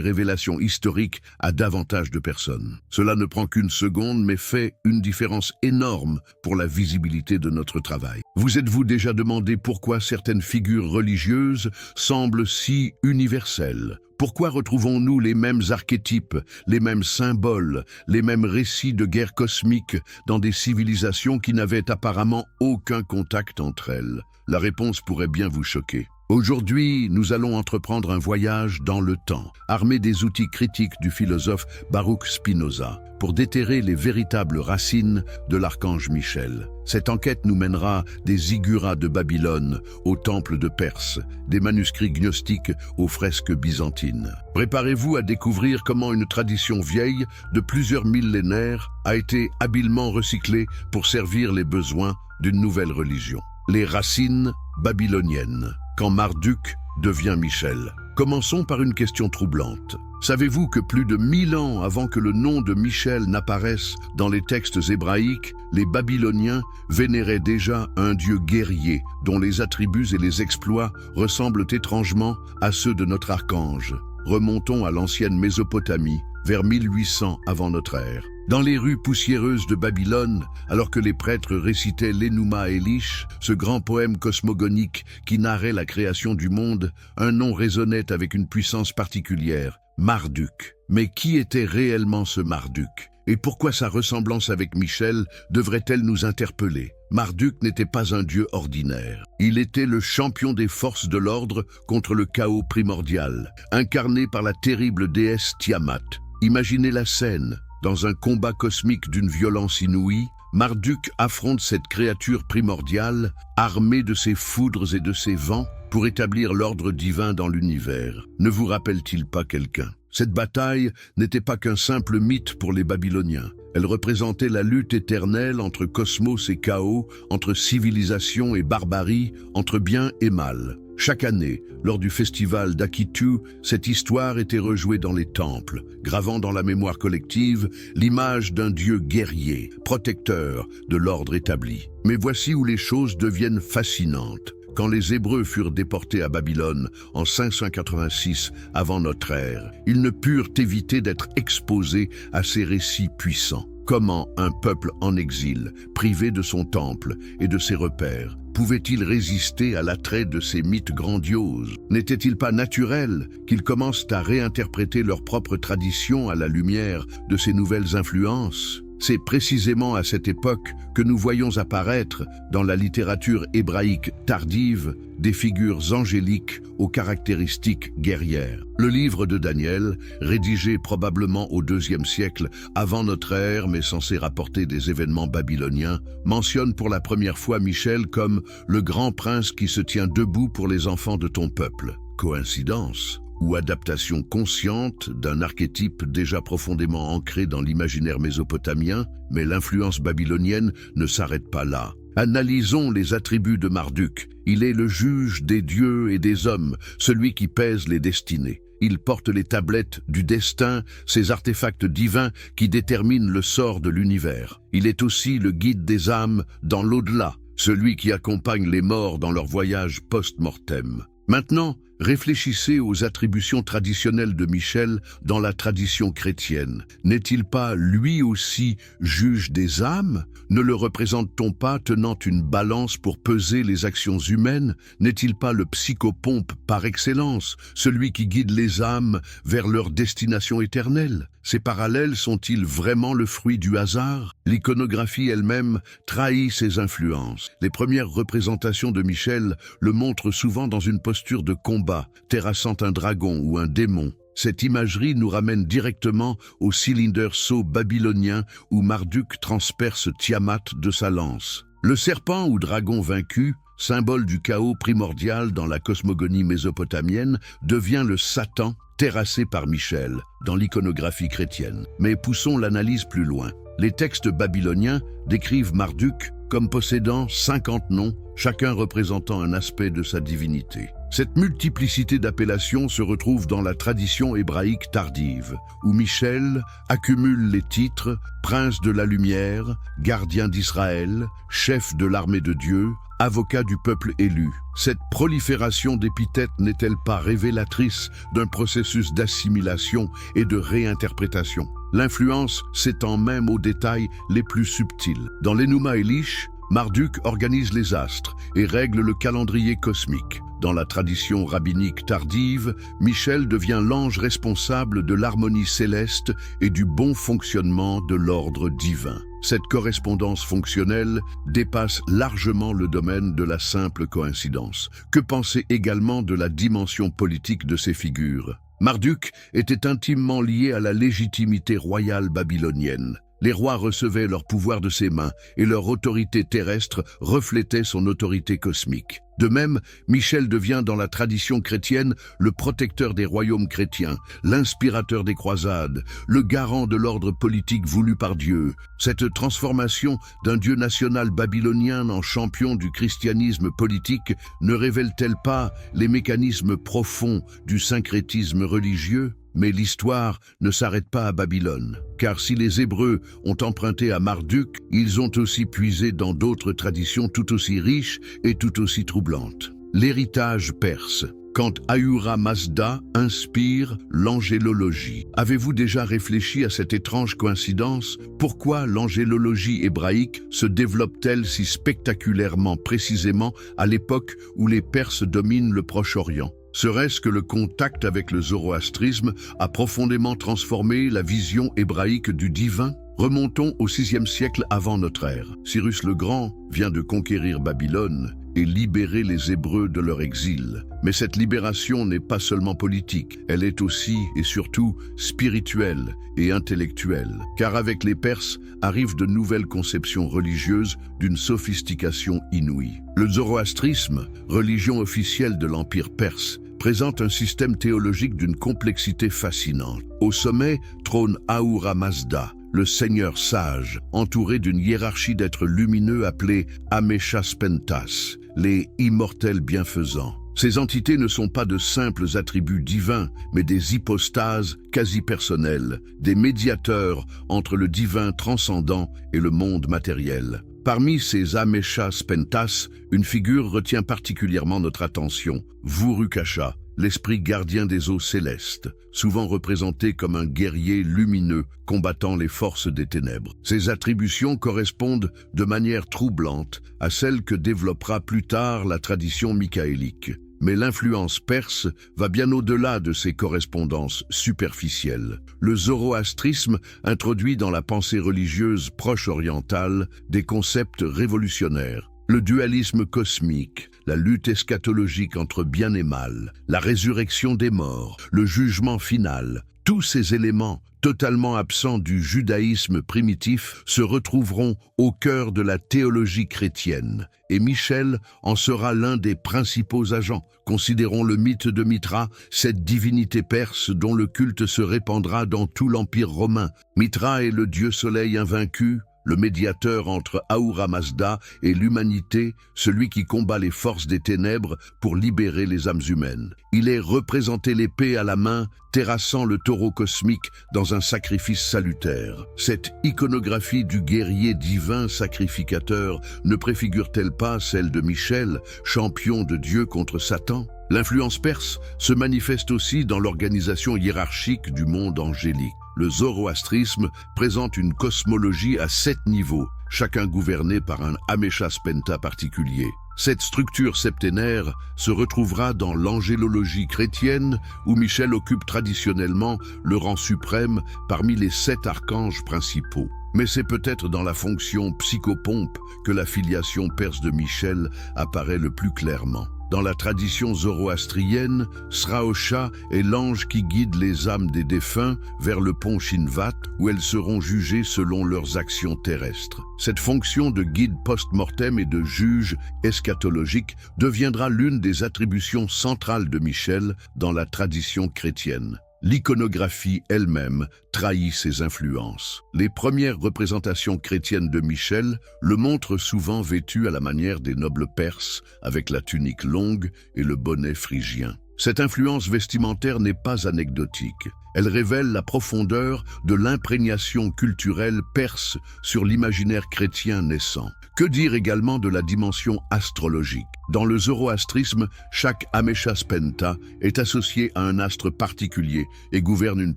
révélations historiques à davantage de personnes. Cela ne prend qu'une seconde, mais fait une différence énorme pour la visibilité de notre travail. Vous êtes-vous déjà demandé pourquoi certaines figures religieuses semblent si universelles? Pourquoi retrouvons-nous les mêmes archétypes, les mêmes symboles, les mêmes récits de guerre cosmique dans des civilisations qui n'avaient apparemment aucun contact entre elles? La réponse pourrait bien vous choquer. Aujourd'hui, nous allons entreprendre un voyage dans le temps, armés des outils critiques du philosophe Baruch Spinoza, pour déterrer les véritables racines de l'archange Michel. Cette enquête nous mènera des zigguras de Babylone au temple de Perse, des manuscrits gnostiques aux fresques byzantines. Préparez-vous à découvrir comment une tradition vieille de plusieurs millénaires a été habilement recyclée pour servir les besoins d'une nouvelle religion. Les racines babyloniennes. Quand Marduk devient Michel. Commençons par une question troublante. Savez-vous que plus de 1000 ans avant que le nom de Michel n'apparaisse dans les textes hébraïques, les Babyloniens vénéraient déjà un dieu guerrier dont les attributs et les exploits ressemblent étrangement à ceux de notre archange? Remontons à l'ancienne Mésopotamie, vers 1800 avant notre ère. Dans les rues poussiéreuses de Babylone, alors que les prêtres récitaient l'Enuma Elish, ce grand poème cosmogonique qui narrait la création du monde, un nom résonnait avec une puissance particulière, Marduk. Mais qui était réellement ce Marduk? Et pourquoi sa ressemblance avec Michel devrait-elle nous interpeller? Marduk n'était pas un dieu ordinaire. Il était le champion des forces de l'ordre contre le chaos primordial, incarné par la terrible déesse Tiamat. Imaginez la scène. Dans un combat cosmique d'une violence inouïe, Marduk affronte cette créature primordiale, armée de ses foudres et de ses vents, pour établir l'ordre divin dans l'univers. Ne vous rappelle-t-il pas quelqu'un? Cette bataille n'était pas qu'un simple mythe pour les Babyloniens. Elle représentait la lutte éternelle entre cosmos et chaos, entre civilisation et barbarie, entre bien et mal. Chaque année, lors du festival d'Akitu, cette histoire était rejouée dans les temples, gravant dans la mémoire collective l'image d'un dieu guerrier, protecteur de l'ordre établi. Mais voici où les choses deviennent fascinantes. Quand les Hébreux furent déportés à Babylone en 586 avant notre ère, ils ne purent éviter d'être exposés à ces récits puissants. Comment un peuple en exil, privé de son temple et de ses repères, pouvait-il résister à l'attrait de ces mythes grandioses? N'était-il pas naturel qu'ils commencent à réinterpréter leurs propres traditions à la lumière de ces nouvelles influences? C'est précisément à cette époque que nous voyons apparaître, dans la littérature hébraïque tardive, des figures angéliques aux caractéristiques guerrières. Le livre de Daniel, rédigé probablement au IIe siècle avant notre ère mais censé rapporter des événements babyloniens, mentionne pour la première fois Michel comme le grand prince qui se tient debout pour les enfants de ton peuple. Coïncidence ? Ou adaptation consciente d'un archétype déjà profondément ancré dans l'imaginaire mésopotamien, mais l'influence babylonienne ne s'arrête pas là. Analysons les attributs de Marduk. Il est le juge des dieux et des hommes, celui qui pèse les destinées. Il porte les tablettes du destin, ces artefacts divins qui déterminent le sort de l'univers. Il est aussi le guide des âmes dans l'au-delà, celui qui accompagne les morts dans leur voyage post-mortem. Maintenant, réfléchissez aux attributions traditionnelles de Michel dans la tradition chrétienne. N'est-il pas lui aussi juge des âmes? Ne le représente-t-on pas tenant une balance pour peser les actions humaines? N'est-il pas le psychopompe par excellence, celui qui guide les âmes vers leur destination éternelle? Ces parallèles sont-ils vraiment le fruit du hasard? L'iconographie elle-même trahit ses influences. Les premières représentations de Michel le montrent souvent dans une posture de combat, terrassant un dragon ou un démon. Cette imagerie nous ramène directement au cylindre sceau babylonien où Marduk transperce Tiamat de sa lance. Le serpent ou dragon vaincu, symbole du chaos primordial dans la cosmogonie mésopotamienne, devient le Satan terrassé par Michel dans l'iconographie chrétienne. Mais poussons l'analyse plus loin. Les textes babyloniens décrivent Marduk comme possédant 50 noms, chacun représentant un aspect de sa divinité. Cette multiplicité d'appellations se retrouve dans la tradition hébraïque tardive, où Michel accumule les titres « prince de la lumière »,« gardien d'Israël »,« chef de l'armée de Dieu », avocat du peuple élu. Cette prolifération d'épithètes n'est-elle pas révélatrice d'un processus d'assimilation et de réinterprétation? L'influence s'étend même aux détails les plus subtils. Dans l'Enuma Elish, Marduk organise les astres et règle le calendrier cosmique. Dans la tradition rabbinique tardive, Michel devient l'ange responsable de l'harmonie céleste et du bon fonctionnement de l'ordre divin. Cette correspondance fonctionnelle dépasse largement le domaine de la simple coïncidence. Que penser également de la dimension politique de ces figures? Marduk était intimement lié à la légitimité royale babylonienne. Les rois recevaient leur pouvoir de ses mains et leur autorité terrestre reflétait son autorité cosmique. De même, Michel devient dans la tradition chrétienne le protecteur des royaumes chrétiens, l'inspirateur des croisades, le garant de l'ordre politique voulu par Dieu. Cette transformation d'un dieu national babylonien en champion du christianisme politique ne révèle-t-elle pas les mécanismes profonds du syncrétisme religieux? Mais l'histoire ne s'arrête pas à Babylone, car si les Hébreux ont emprunté à Marduk, ils ont aussi puisé dans d'autres traditions tout aussi riches et tout aussi troublantes. L'héritage perse. Quand Ahura Mazda inspire l'angélologie. Avez-vous déjà réfléchi à cette étrange coïncidence? Pourquoi l'angélologie hébraïque se développe-t-elle si spectaculairement précisément à l'époque où les Perses dominent le Proche-Orient? Serait-ce que le contact avec le zoroastrisme a profondément transformé la vision hébraïque du divin? Remontons au VIe siècle avant notre ère. Cyrus le Grand vient de conquérir Babylone et libérer les Hébreux de leur exil. Mais cette libération n'est pas seulement politique, elle est aussi et surtout spirituelle et intellectuelle. Car avec les Perses arrivent de nouvelles conceptions religieuses d'une sophistication inouïe. Le zoroastrisme, religion officielle de l'Empire perse, présente un système théologique d'une complexité fascinante. Au sommet trône Ahura Mazda, le seigneur sage, entouré d'une hiérarchie d'êtres lumineux appelés Ameshaspentas, les immortels bienfaisants. Ces entités ne sont pas de simples attributs divins, mais des hypostases quasi-personnelles, des médiateurs entre le divin transcendant et le monde matériel. Parmi ces Ameshaspentas, une figure retient particulièrement notre attention, Vurukasha, l'esprit gardien des eaux célestes, souvent représenté comme un guerrier lumineux combattant les forces des ténèbres. Ces attributions correspondent de manière troublante à celles que développera plus tard la tradition michaélique. Mais l'influence perse va bien au-delà de ces correspondances superficielles. Le zoroastrisme introduit dans la pensée religieuse proche orientale des concepts révolutionnaires. Le dualisme cosmique, la lutte eschatologique entre bien et mal, la résurrection des morts, le jugement final, tous ces éléments, totalement absents du judaïsme primitif, se retrouveront au cœur de la théologie chrétienne. Et Michel en sera l'un des principaux agents. Considérons le mythe de Mithra, cette divinité perse dont le culte se répandra dans tout l'Empire romain. Mithra est le dieu soleil invaincu, le médiateur entre Ahura Mazda et l'humanité, celui qui combat les forces des ténèbres pour libérer les âmes humaines. Il est représenté l'épée à la main, terrassant le taureau cosmique dans un sacrifice salutaire. Cette iconographie du guerrier divin sacrificateur ne préfigure-t-elle pas celle de Michel, champion de Dieu contre Satan? L'influence perse se manifeste aussi dans l'organisation hiérarchique du monde angélique. Le zoroastrisme présente une cosmologie à 7 niveaux, chacun gouverné par un Ameshaspenta particulier. Cette structure septénaire se retrouvera dans l'angélologie chrétienne où Michel occupe traditionnellement le rang suprême parmi les 7 archanges principaux. Mais c'est peut-être dans la fonction psychopompe que la filiation perse de Michel apparaît le plus clairement. Dans la tradition zoroastrienne, Sraosha est l'ange qui guide les âmes des défunts vers le pont Shinvat, où elles seront jugées selon leurs actions terrestres. Cette fonction de guide post-mortem et de juge eschatologique deviendra l'une des attributions centrales de Michel dans la tradition chrétienne. L'iconographie elle-même trahit ses influences. Les premières représentations chrétiennes de Michel le montrent souvent vêtu à la manière des nobles perses, avec la tunique longue et le bonnet phrygien. Cette influence vestimentaire n'est pas anecdotique. Elle révèle la profondeur de l'imprégnation culturelle perse sur l'imaginaire chrétien naissant. Que dire également de la dimension astrologique? Dans le zoroastrisme, chaque Ameshaspenta est associé à un astre particulier et gouverne une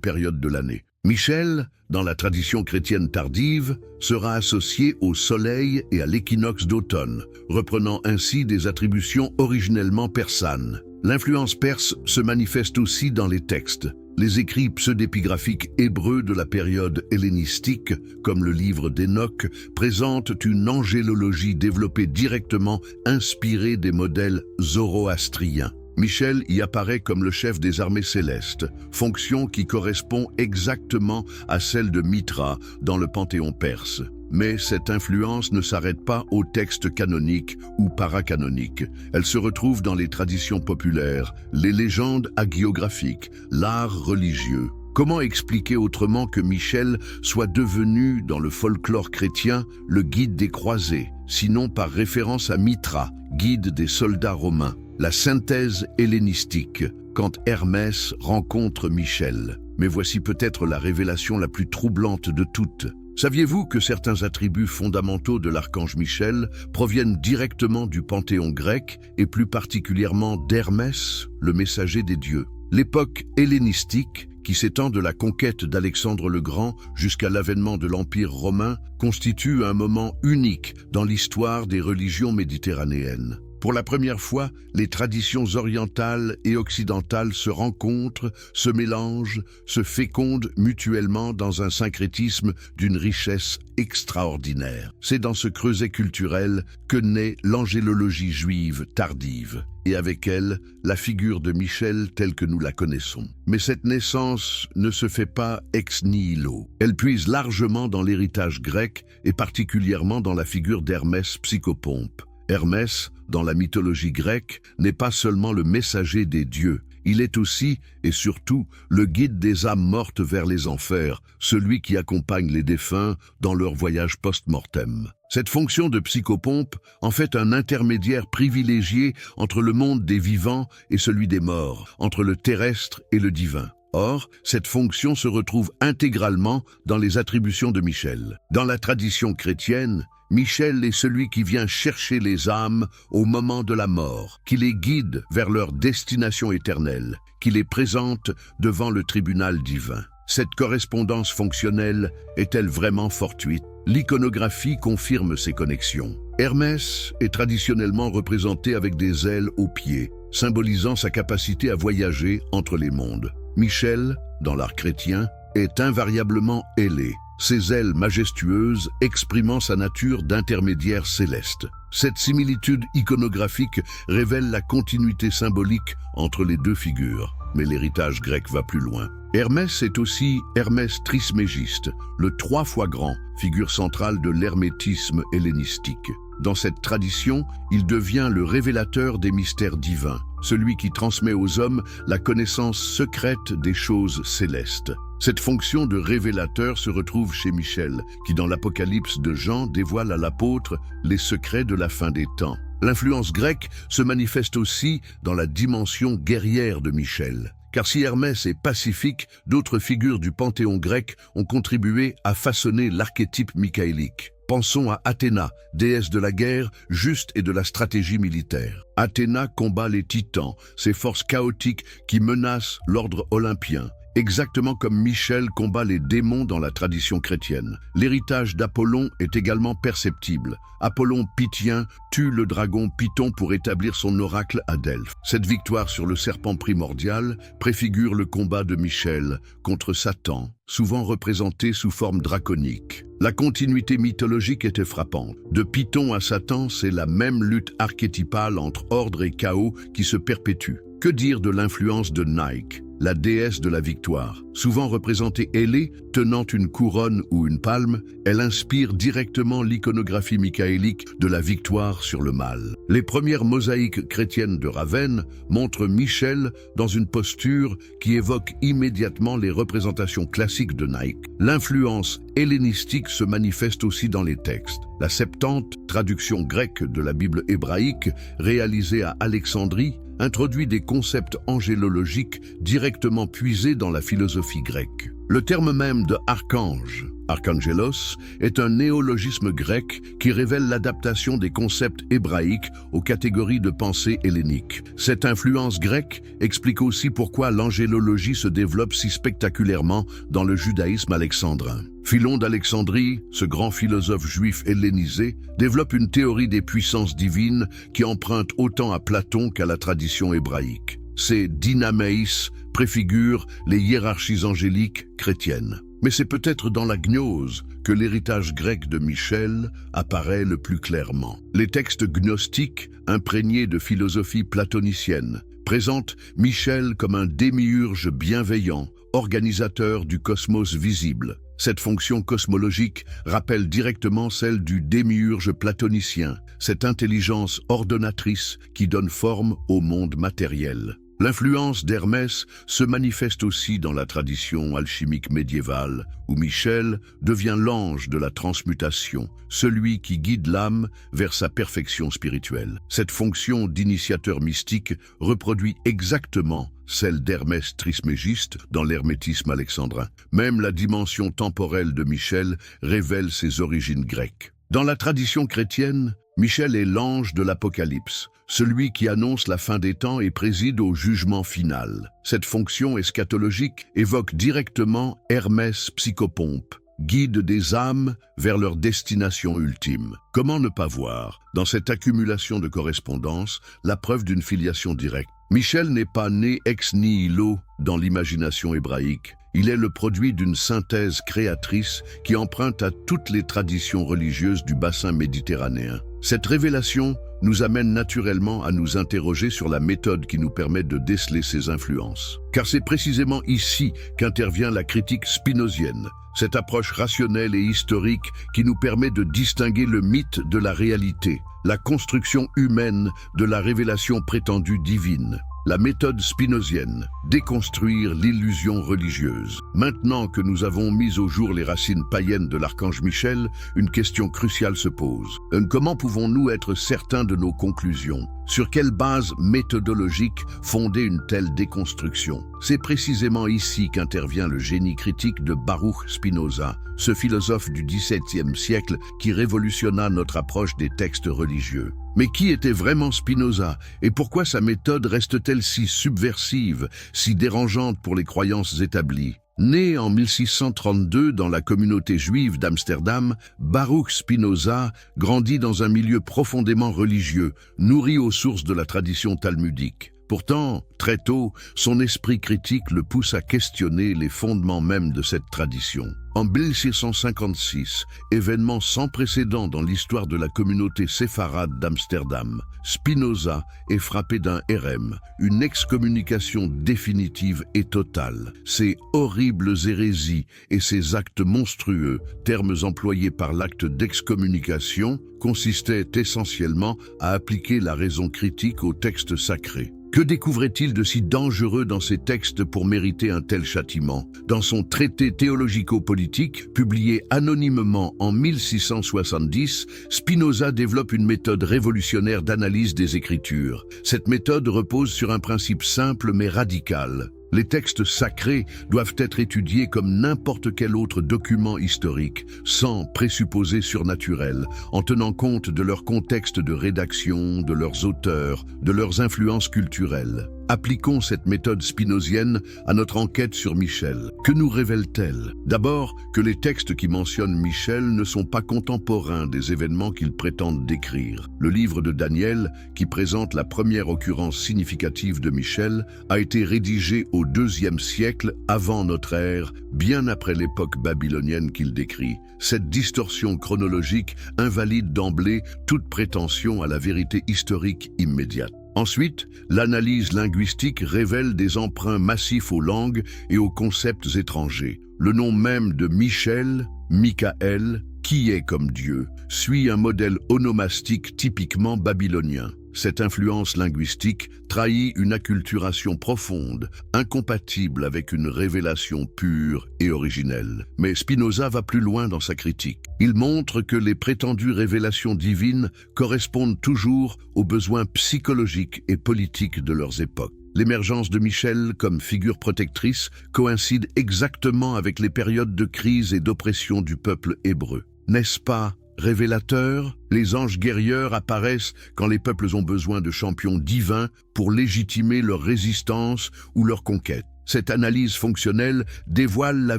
période de l'année. Michel, dans la tradition chrétienne tardive, sera associé au soleil et à l'équinoxe d'automne, reprenant ainsi des attributions originellement persanes. L'influence perse se manifeste aussi dans les textes. Les écrits pseudépigraphiques hébreux de la période hellénistique, comme le livre d'Enoch, présentent une angélologie développée directement inspirée des modèles zoroastriens. Michel y apparaît comme le chef des armées célestes, fonction qui correspond exactement à celle de Mitra dans le panthéon perse. Mais cette influence ne s'arrête pas aux textes canoniques ou paracanoniques. Elle se retrouve dans les traditions populaires, les légendes hagiographiques, l'art religieux. Comment expliquer autrement que Michel soit devenu, dans le folklore chrétien, le guide des croisés, sinon par référence à Mitra, guide des soldats romains? La synthèse hellénistique, quand Hermès rencontre Michel. Mais voici peut-être la révélation la plus troublante de toutes. Saviez-vous que certains attributs fondamentaux de l'archange Michel proviennent directement du panthéon grec et plus particulièrement d'Hermès, le messager des dieux? L'époque hellénistique, qui s'étend de la conquête d'Alexandre le Grand jusqu'à l'avènement de l'Empire romain, constitue un moment unique dans l'histoire des religions méditerranéennes. Pour la première fois, les traditions orientales et occidentales se rencontrent, se mélangent, se fécondent mutuellement dans un syncrétisme d'une richesse extraordinaire. C'est dans ce creuset culturel que naît l'angélologie juive tardive, et avec elle, la figure de Michel telle que nous la connaissons. Mais cette naissance ne se fait pas ex nihilo. Elle puise largement dans l'héritage grec et particulièrement dans la figure d'Hermès psychopompe. Hermès, dans la mythologie grecque, n'est pas seulement le messager des dieux, il est aussi, et surtout, le guide des âmes mortes vers les enfers, celui qui accompagne les défunts dans leur voyage post-mortem. Cette fonction de psychopompe en fait un intermédiaire privilégié entre le monde des vivants et celui des morts, entre le terrestre et le divin. Or, cette fonction se retrouve intégralement dans les attributions de Michel. Dans la tradition chrétienne, Michel est celui qui vient chercher les âmes au moment de la mort, qui les guide vers leur destination éternelle, qui les présente devant le tribunal divin. Cette correspondance fonctionnelle est-elle vraiment fortuite? L'iconographie confirme ces connexions. Hermès est traditionnellement représenté avec des ailes aux pieds, symbolisant sa capacité à voyager entre les mondes. Michel, dans l'art chrétien, est invariablement ailé, ses ailes majestueuses exprimant sa nature d'intermédiaire céleste. Cette similitude iconographique révèle la continuité symbolique entre les deux figures. Mais l'héritage grec va plus loin. Hermès est aussi Hermès Trismégiste, le 3 fois grand, figure centrale de l'hermétisme hellénistique. Dans cette tradition, il devient le révélateur des mystères divins, celui qui transmet aux hommes la connaissance secrète des choses célestes. Cette fonction de révélateur se retrouve chez Michel, qui dans l'Apocalypse de Jean dévoile à l'apôtre les secrets de la fin des temps. L'influence grecque se manifeste aussi dans la dimension guerrière de Michel. Car si Hermès est pacifique, d'autres figures du panthéon grec ont contribué à façonner l'archétype michaélique. Pensons à Athéna, déesse de la guerre, juste et de la stratégie militaire. Athéna combat les titans, ces forces chaotiques qui menacent l'ordre olympien. exactement comme Michel combat les démons dans la tradition chrétienne. L'héritage d'Apollon est également perceptible. Apollon Pythien tue le dragon Python pour établir son oracle à Delphes. Cette victoire sur le serpent primordial préfigure le combat de Michel contre Satan, souvent représenté sous forme draconique. La continuité mythologique était frappante. De Python à Satan, c'est la même lutte archétypale entre ordre et chaos qui se perpétue. Que dire de l'influence de Nike, la déesse de la victoire? Souvent représentée ailée, tenant une couronne ou une palme, elle inspire directement l'iconographie michaélique de la victoire sur le mal. Les premières mosaïques chrétiennes de Ravenne montrent Michel dans une posture qui évoque immédiatement les représentations classiques de Nike. L'influence hellénistique se manifeste aussi dans les textes. La Septante, traduction grecque de la Bible hébraïque, réalisée à Alexandrie, introduit des concepts angélologiques directement puisés dans la philosophie grecque. Le terme même de archange, archangelos, est un néologisme grec qui révèle l'adaptation des concepts hébraïques aux catégories de pensée hellénique. Cette influence grecque explique aussi pourquoi l'angélologie se développe si spectaculairement dans le judaïsme alexandrin. Philon d'Alexandrie, ce grand philosophe juif hellénisé, développe une théorie des puissances divines qui emprunte autant à Platon qu'à la tradition hébraïque. Ces dynameis préfigurent les hiérarchies angéliques chrétiennes. Mais c'est peut-être dans la gnose que l'héritage grec de Michel apparaît le plus clairement. Les textes gnostiques, imprégnés de philosophie platonicienne, présentent Michel comme un démiurge bienveillant, organisateur du cosmos visible. Cette fonction cosmologique rappelle directement celle du démiurge platonicien, cette intelligence ordonnatrice qui donne forme au monde matériel. L'influence d'Hermès se manifeste aussi dans la tradition alchimique médiévale, où Michel devient l'ange de la transmutation, celui qui guide l'âme vers sa perfection spirituelle. Cette fonction d'initiateur mystique reproduit exactement celle d'Hermès Trismégiste dans l'hermétisme alexandrin. Même la dimension temporelle de Michel révèle ses origines grecques. Dans la tradition chrétienne, Michel est l'ange de l'Apocalypse, celui qui annonce la fin des temps et préside au jugement final. Cette fonction eschatologique évoque directement Hermès Psychopompe, guide des âmes vers leur destination ultime. Comment ne pas voir, dans cette accumulation de correspondances, la preuve d'une filiation directe? Michel n'est pas né ex nihilo dans l'imagination hébraïque. Il est le produit d'une synthèse créatrice qui emprunte à toutes les traditions religieuses du bassin méditerranéen. Cette révélation nous amène naturellement à nous interroger sur la méthode qui nous permet de déceler ces influences. Car c'est précisément ici qu'intervient la critique spinozienne, cette approche rationnelle et historique qui nous permet de distinguer le mythe de la réalité, la construction humaine de la révélation prétendue divine. La méthode spinozienne, déconstruire l'illusion religieuse. Maintenant que nous avons mis au jour les racines païennes de l'archange Michel, une question cruciale se pose. Comment pouvons-nous être certains de nos conclusions? Sur quelle base méthodologique fonder une telle déconstruction? C'est précisément ici qu'intervient le génie critique de Baruch Spinoza, ce philosophe du XVIIe siècle qui révolutionna notre approche des textes religieux. Mais qui était vraiment Spinoza et pourquoi sa méthode reste-t-elle si subversive, si dérangeante pour les croyances établies? Né en 1632 dans la communauté juive d'Amsterdam, Baruch Spinoza grandit dans un milieu profondément religieux, nourri aux sources de la tradition talmudique. Pourtant, très tôt, son esprit critique le pousse à questionner les fondements mêmes de cette tradition. En 1656, événement sans précédent dans l'histoire de la communauté séfarade d'Amsterdam, Spinoza est frappé d'un hérem, une excommunication définitive et totale. Ces horribles hérésies et ces actes monstrueux, termes employés par l'acte d'excommunication, consistaient essentiellement à appliquer la raison critique aux textes sacrés. Que découvrait-il de si dangereux dans ces textes pour mériter un tel châtiment? Dans son traité théologico-politique, publié anonymement en 1670, Spinoza développe une méthode révolutionnaire d'analyse des Écritures. Cette méthode repose sur un principe simple mais radical. Les textes sacrés doivent être étudiés comme n'importe quel autre document historique, sans présupposés surnaturels, en tenant compte de leur contexte de rédaction, de leurs auteurs, de leurs influences culturelles. Appliquons cette méthode spinozienne à notre enquête sur Michel. Que nous révèle-t-elle? D'abord, que les textes qui mentionnent Michel ne sont pas contemporains des événements qu'ils prétendent décrire. Le livre de Daniel, qui présente la première occurrence significative de Michel, a été rédigé au IIe siècle avant notre ère, bien après l'époque babylonienne qu'il décrit. Cette distorsion chronologique invalide d'emblée toute prétention à la vérité historique immédiate. Ensuite, l'analyse linguistique révèle des emprunts massifs aux langues et aux concepts étrangers. Le nom même de Michel, Michael, qui est comme Dieu, suit un modèle onomastique typiquement babylonien. Cette influence linguistique trahit une acculturation profonde, incompatible avec une révélation pure et originelle. Mais Spinoza va plus loin dans sa critique. Il montre que les prétendues révélations divines correspondent toujours aux besoins psychologiques et politiques de leurs époques. L'émergence de Michel comme figure protectrice coïncide exactement avec les périodes de crise et d'oppression du peuple hébreu. N'est-ce pas révélateur? Les anges guerriers apparaissent quand les peuples ont besoin de champions divins pour légitimer leur résistance ou leur conquête. Cette analyse fonctionnelle dévoile la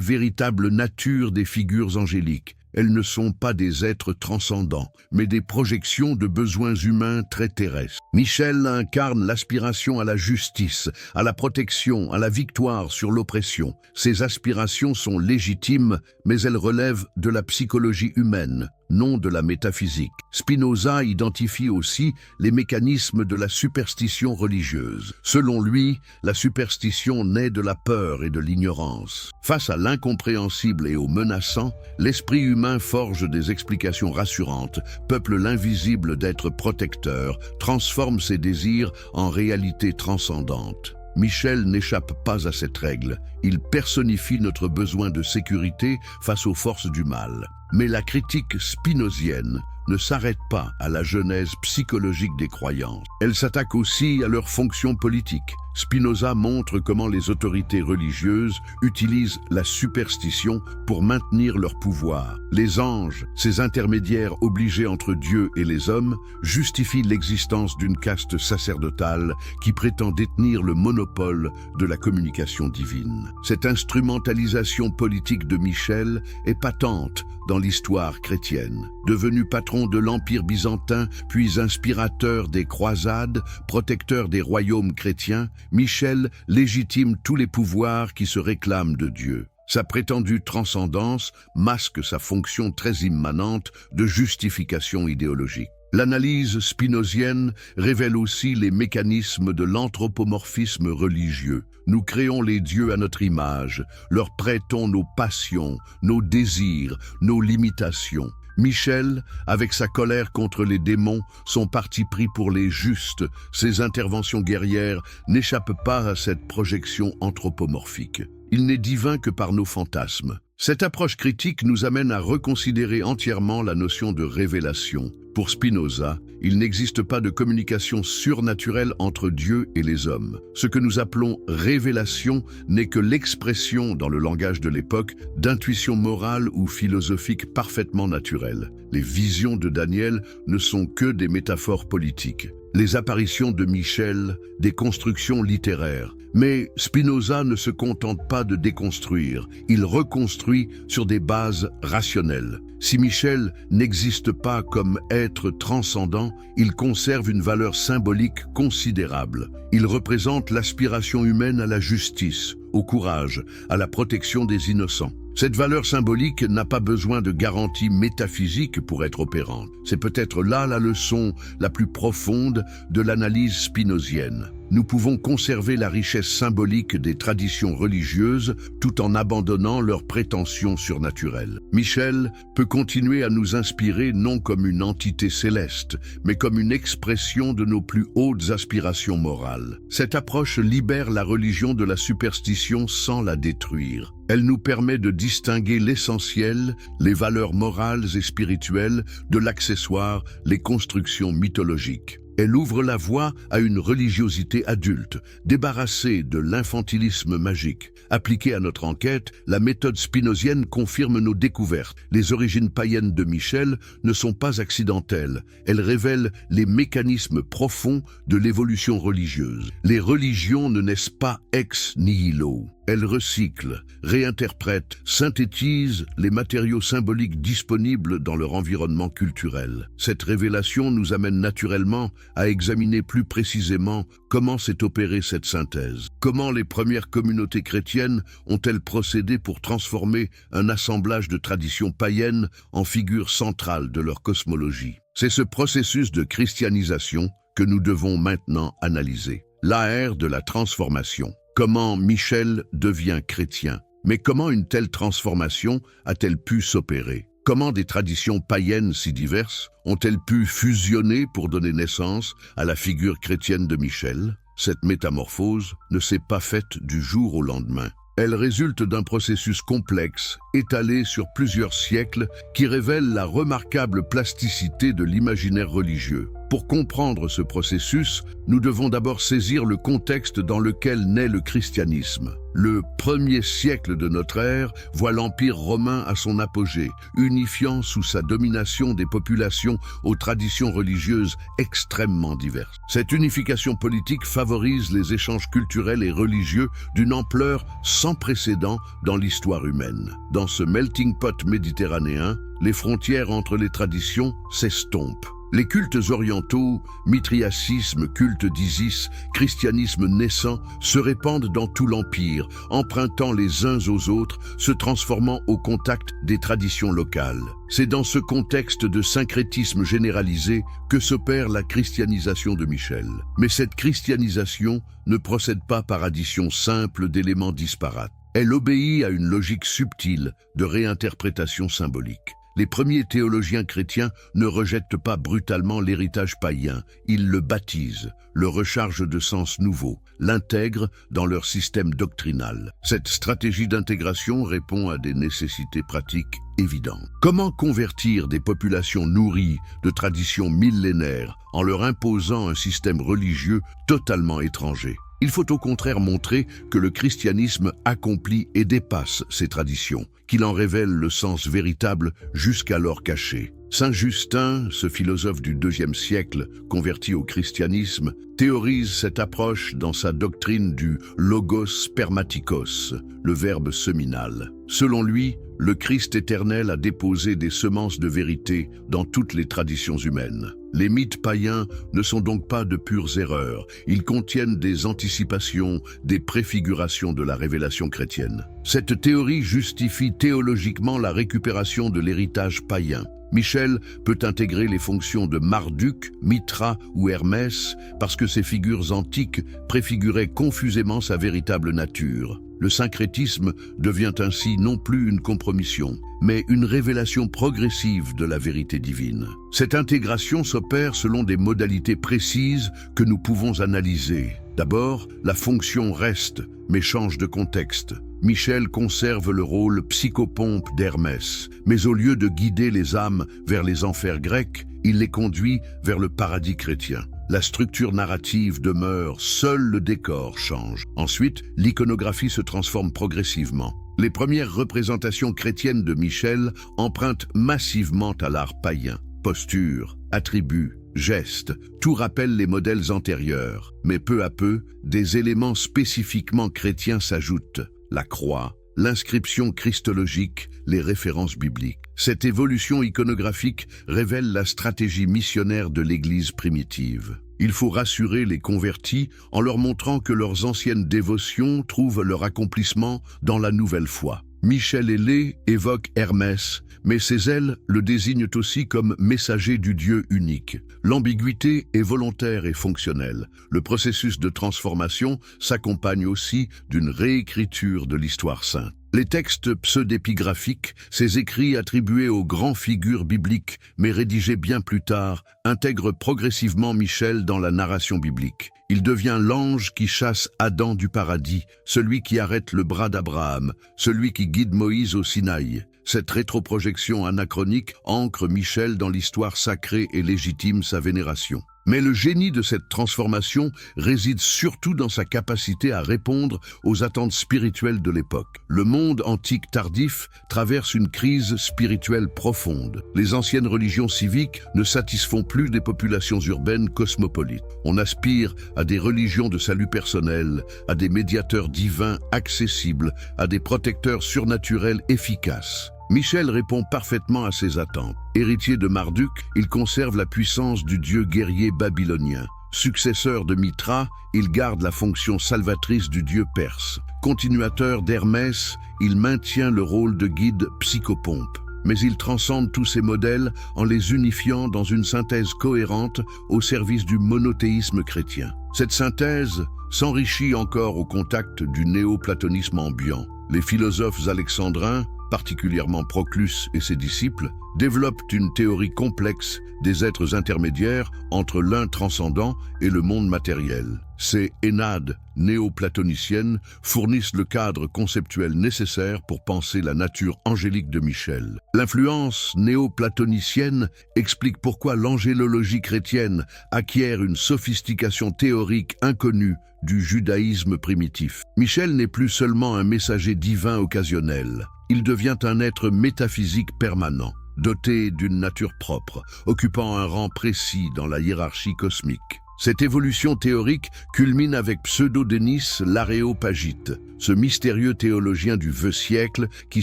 véritable nature des figures angéliques. Elles ne sont pas des êtres transcendants, mais des projections de besoins humains très terrestres. Michel incarne l'aspiration à la justice, à la protection, à la victoire sur l'oppression. Ces aspirations sont légitimes, mais elles relèvent de la psychologie humaine, non de la métaphysique. Spinoza identifie aussi les mécanismes de la superstition religieuse. Selon lui, la superstition naît de la peur et de l'ignorance. Face à l'incompréhensible et au menaçant, l'esprit humain forge des explications rassurantes, peuple l'invisible d'êtres protecteurs, transforme ses désirs en réalité transcendante. Michel n'échappe pas à cette règle. Il personnifie notre besoin de sécurité face aux forces du mal. Mais la critique spinozienne ne s'arrête pas à la genèse psychologique des croyances. Elle s'attaque aussi à leur fonction politique. Spinoza montre comment les autorités religieuses utilisent la superstition pour maintenir leur pouvoir. Les anges, ces intermédiaires obligés entre Dieu et les hommes, justifient l'existence d'une caste sacerdotale qui prétend détenir le monopole de la communication divine. Cette instrumentalisation politique de Michel est patente dans l'histoire chrétienne. Devenu patron de l'Empire byzantin, puis inspirateur des croisades, protecteur des royaumes chrétiens, Michel légitime tous les pouvoirs qui se réclament de Dieu. Sa prétendue transcendance masque sa fonction très immanente de justification idéologique. L'analyse spinozienne révèle aussi les mécanismes de l'anthropomorphisme religieux. Nous créons les dieux à notre image, leur prêtons nos passions, nos désirs, nos limitations. Michel, avec sa colère contre les démons, son parti pris pour les justes, ses interventions guerrières n'échappent pas à cette projection anthropomorphique. Il n'est divin que par nos fantasmes. Cette approche critique nous amène à reconsidérer entièrement la notion de révélation. Pour Spinoza, il n'existe pas de communication surnaturelle entre Dieu et les hommes. Ce que nous appelons révélation n'est que l'expression, dans le langage de l'époque, d'intuitions morales ou philosophiques parfaitement naturelles. Les visions de Daniel ne sont que des métaphores politiques. Les apparitions de Michel, des constructions littéraires. Mais Spinoza ne se contente pas de déconstruire, il reconstruit sur des bases rationnelles. Si Michel n'existe pas comme être transcendant, il conserve une valeur symbolique considérable. Il représente l'aspiration humaine à la justice, au courage, à la protection des innocents. Cette valeur symbolique n'a pas besoin de garanties métaphysiques pour être opérante. C'est peut-être là la leçon la plus profonde de l'analyse spinozienne. Nous pouvons conserver la richesse symbolique des traditions religieuses tout en abandonnant leurs prétentions surnaturelles. Michel peut continuer à nous inspirer non comme une entité céleste, mais comme une expression de nos plus hautes aspirations morales. Cette approche libère la religion de la superstition sans la détruire. Elle nous permet de distinguer l'essentiel, les valeurs morales et spirituelles, de l'accessoire, les constructions mythologiques. Elle ouvre la voie à une religiosité adulte, débarrassée de l'infantilisme magique. Appliquée à notre enquête, la méthode spinozienne confirme nos découvertes. Les origines païennes de Michel ne sont pas accidentelles. Elles révèlent les mécanismes profonds de l'évolution religieuse. Les religions ne naissent pas ex nihilo. Elles recyclent, réinterprètent, synthétisent les matériaux symboliques disponibles dans leur environnement culturel. Cette révélation nous amène naturellement à examiner plus précisément comment s'est opérée cette synthèse. Comment les premières communautés chrétiennes ont-elles procédé pour transformer un assemblage de traditions païennes en figure centrale de leur cosmologie. C'est ce processus de christianisation que nous devons maintenant analyser. L'ère de la transformation. Comment Michel devient chrétien? Mais comment une telle transformation a-t-elle pu s'opérer? Comment des traditions païennes si diverses ont-elles pu fusionner pour donner naissance à la figure chrétienne de Michel? Cette métamorphose ne s'est pas faite du jour au lendemain. Elle résulte d'un processus complexe, étalé sur plusieurs siècles, qui révèle la remarquable plasticité de l'imaginaire religieux. Pour comprendre ce processus, nous devons d'abord saisir le contexte dans lequel naît le christianisme. Le 1er siècle de notre ère voit l'Empire romain à son apogée, unifiant sous sa domination des populations aux traditions religieuses extrêmement diverses. Cette unification politique favorise les échanges culturels et religieux d'une ampleur sans précédent dans l'histoire humaine. Dans ce melting pot méditerranéen, les frontières entre les traditions s'estompent. Les cultes orientaux, mithriacisme, culte d'Isis, christianisme naissant, se répandent dans tout l'Empire, empruntant les uns aux autres, se transformant au contact des traditions locales. C'est dans ce contexte de syncrétisme généralisé que s'opère la christianisation de Michel. Mais cette christianisation ne procède pas par addition simple d'éléments disparates. Elle obéit à une logique subtile de réinterprétation symbolique. Les premiers théologiens chrétiens ne rejettent pas brutalement l'héritage païen, ils le baptisent, le rechargent de sens nouveaux, l'intègrent dans leur système doctrinal. Cette stratégie d'intégration répond à des nécessités pratiques évidentes. Comment convertir des populations nourries de traditions millénaires en leur imposant un système religieux totalement étranger ? Il faut au contraire montrer que le christianisme accomplit et dépasse ces traditions, qu'il en révèle le sens véritable jusqu'alors caché. Saint Justin, ce philosophe du IIe siècle, converti au christianisme, théorise cette approche dans sa doctrine du logos spermatikos, le verbe seminal. Selon lui, le Christ éternel a déposé des semences de vérité dans toutes les traditions humaines. Les mythes païens ne sont donc pas de pures erreurs, ils contiennent des anticipations, des préfigurations de la révélation chrétienne. Cette théorie justifie théologiquement la récupération de l'héritage païen. Michel peut intégrer les fonctions de Marduk, Mithra ou Hermès parce que ces figures antiques préfiguraient confusément sa véritable nature. Le syncrétisme devient ainsi non plus une compromission, mais une révélation progressive de la vérité divine. Cette intégration s'opère selon des modalités précises que nous pouvons analyser. D'abord, la fonction reste, mais change de contexte. Michel conserve le rôle psychopompe d'Hermès, mais au lieu de guider les âmes vers les enfers grecs, il les conduit vers le paradis chrétien. La structure narrative demeure, seul le décor change. Ensuite, l'iconographie se transforme progressivement. Les premières représentations chrétiennes de Michel empruntent massivement à l'art païen. Postures, attributs, gestes, tout rappelle les modèles antérieurs. Mais peu à peu, des éléments spécifiquement chrétiens s'ajoutent. La croix, l'inscription christologique, les références bibliques. Cette évolution iconographique révèle la stratégie missionnaire de l'Église primitive. Il faut rassurer les convertis en leur montrant que leurs anciennes dévotions trouvent leur accomplissement dans la nouvelle foi. Michel Ailé évoque Hermès, mais ses ailes le désignent aussi comme messager du Dieu unique. L'ambiguïté est volontaire et fonctionnelle. Le processus de transformation s'accompagne aussi d'une réécriture de l'histoire sainte. Les textes pseudépigraphiques, ces écrits attribués aux grandes figures bibliques, mais rédigés bien plus tard, intègrent progressivement Michel dans la narration biblique. Il devient l'ange qui chasse Adam du paradis, celui qui arrête le bras d'Abraham, celui qui guide Moïse au Sinaï. Cette rétroprojection anachronique ancre Michel dans l'histoire sacrée et légitime sa vénération. Mais le génie de cette transformation réside surtout dans sa capacité à répondre aux attentes spirituelles de l'époque. Le monde antique tardif traverse une crise spirituelle profonde. Les anciennes religions civiques ne satisfont plus des populations urbaines cosmopolites. On aspire à des religions de salut personnel, à des médiateurs divins accessibles, à des protecteurs surnaturels efficaces. Michel répond parfaitement à ces attentes. Héritier de Marduk, il conserve la puissance du dieu guerrier babylonien. Successeur de Mithra, il garde la fonction salvatrice du dieu perse. Continuateur d'Hermès, il maintient le rôle de guide psychopompe. Mais il transcende tous ces modèles en les unifiant dans une synthèse cohérente au service du monothéisme chrétien. Cette synthèse s'enrichit encore au contact du néoplatonisme ambiant. Les philosophes alexandrins, particulièrement Proclus et ses disciples, développent une théorie complexe des êtres intermédiaires entre l'un transcendant et le monde matériel. Ces énades néoplatoniciennes fournissent le cadre conceptuel nécessaire pour penser la nature angélique de Michel. L'influence néoplatonicienne explique pourquoi l'angélologie chrétienne acquiert une sophistication théorique inconnue du judaïsme primitif. Michel n'est plus seulement un messager divin occasionnel. Il devient un être métaphysique permanent, doté d'une nature propre, occupant un rang précis dans la hiérarchie cosmique. Cette évolution théorique culmine avec Pseudo-Denis l'Aréopagite, ce mystérieux théologien du vieux siècle qui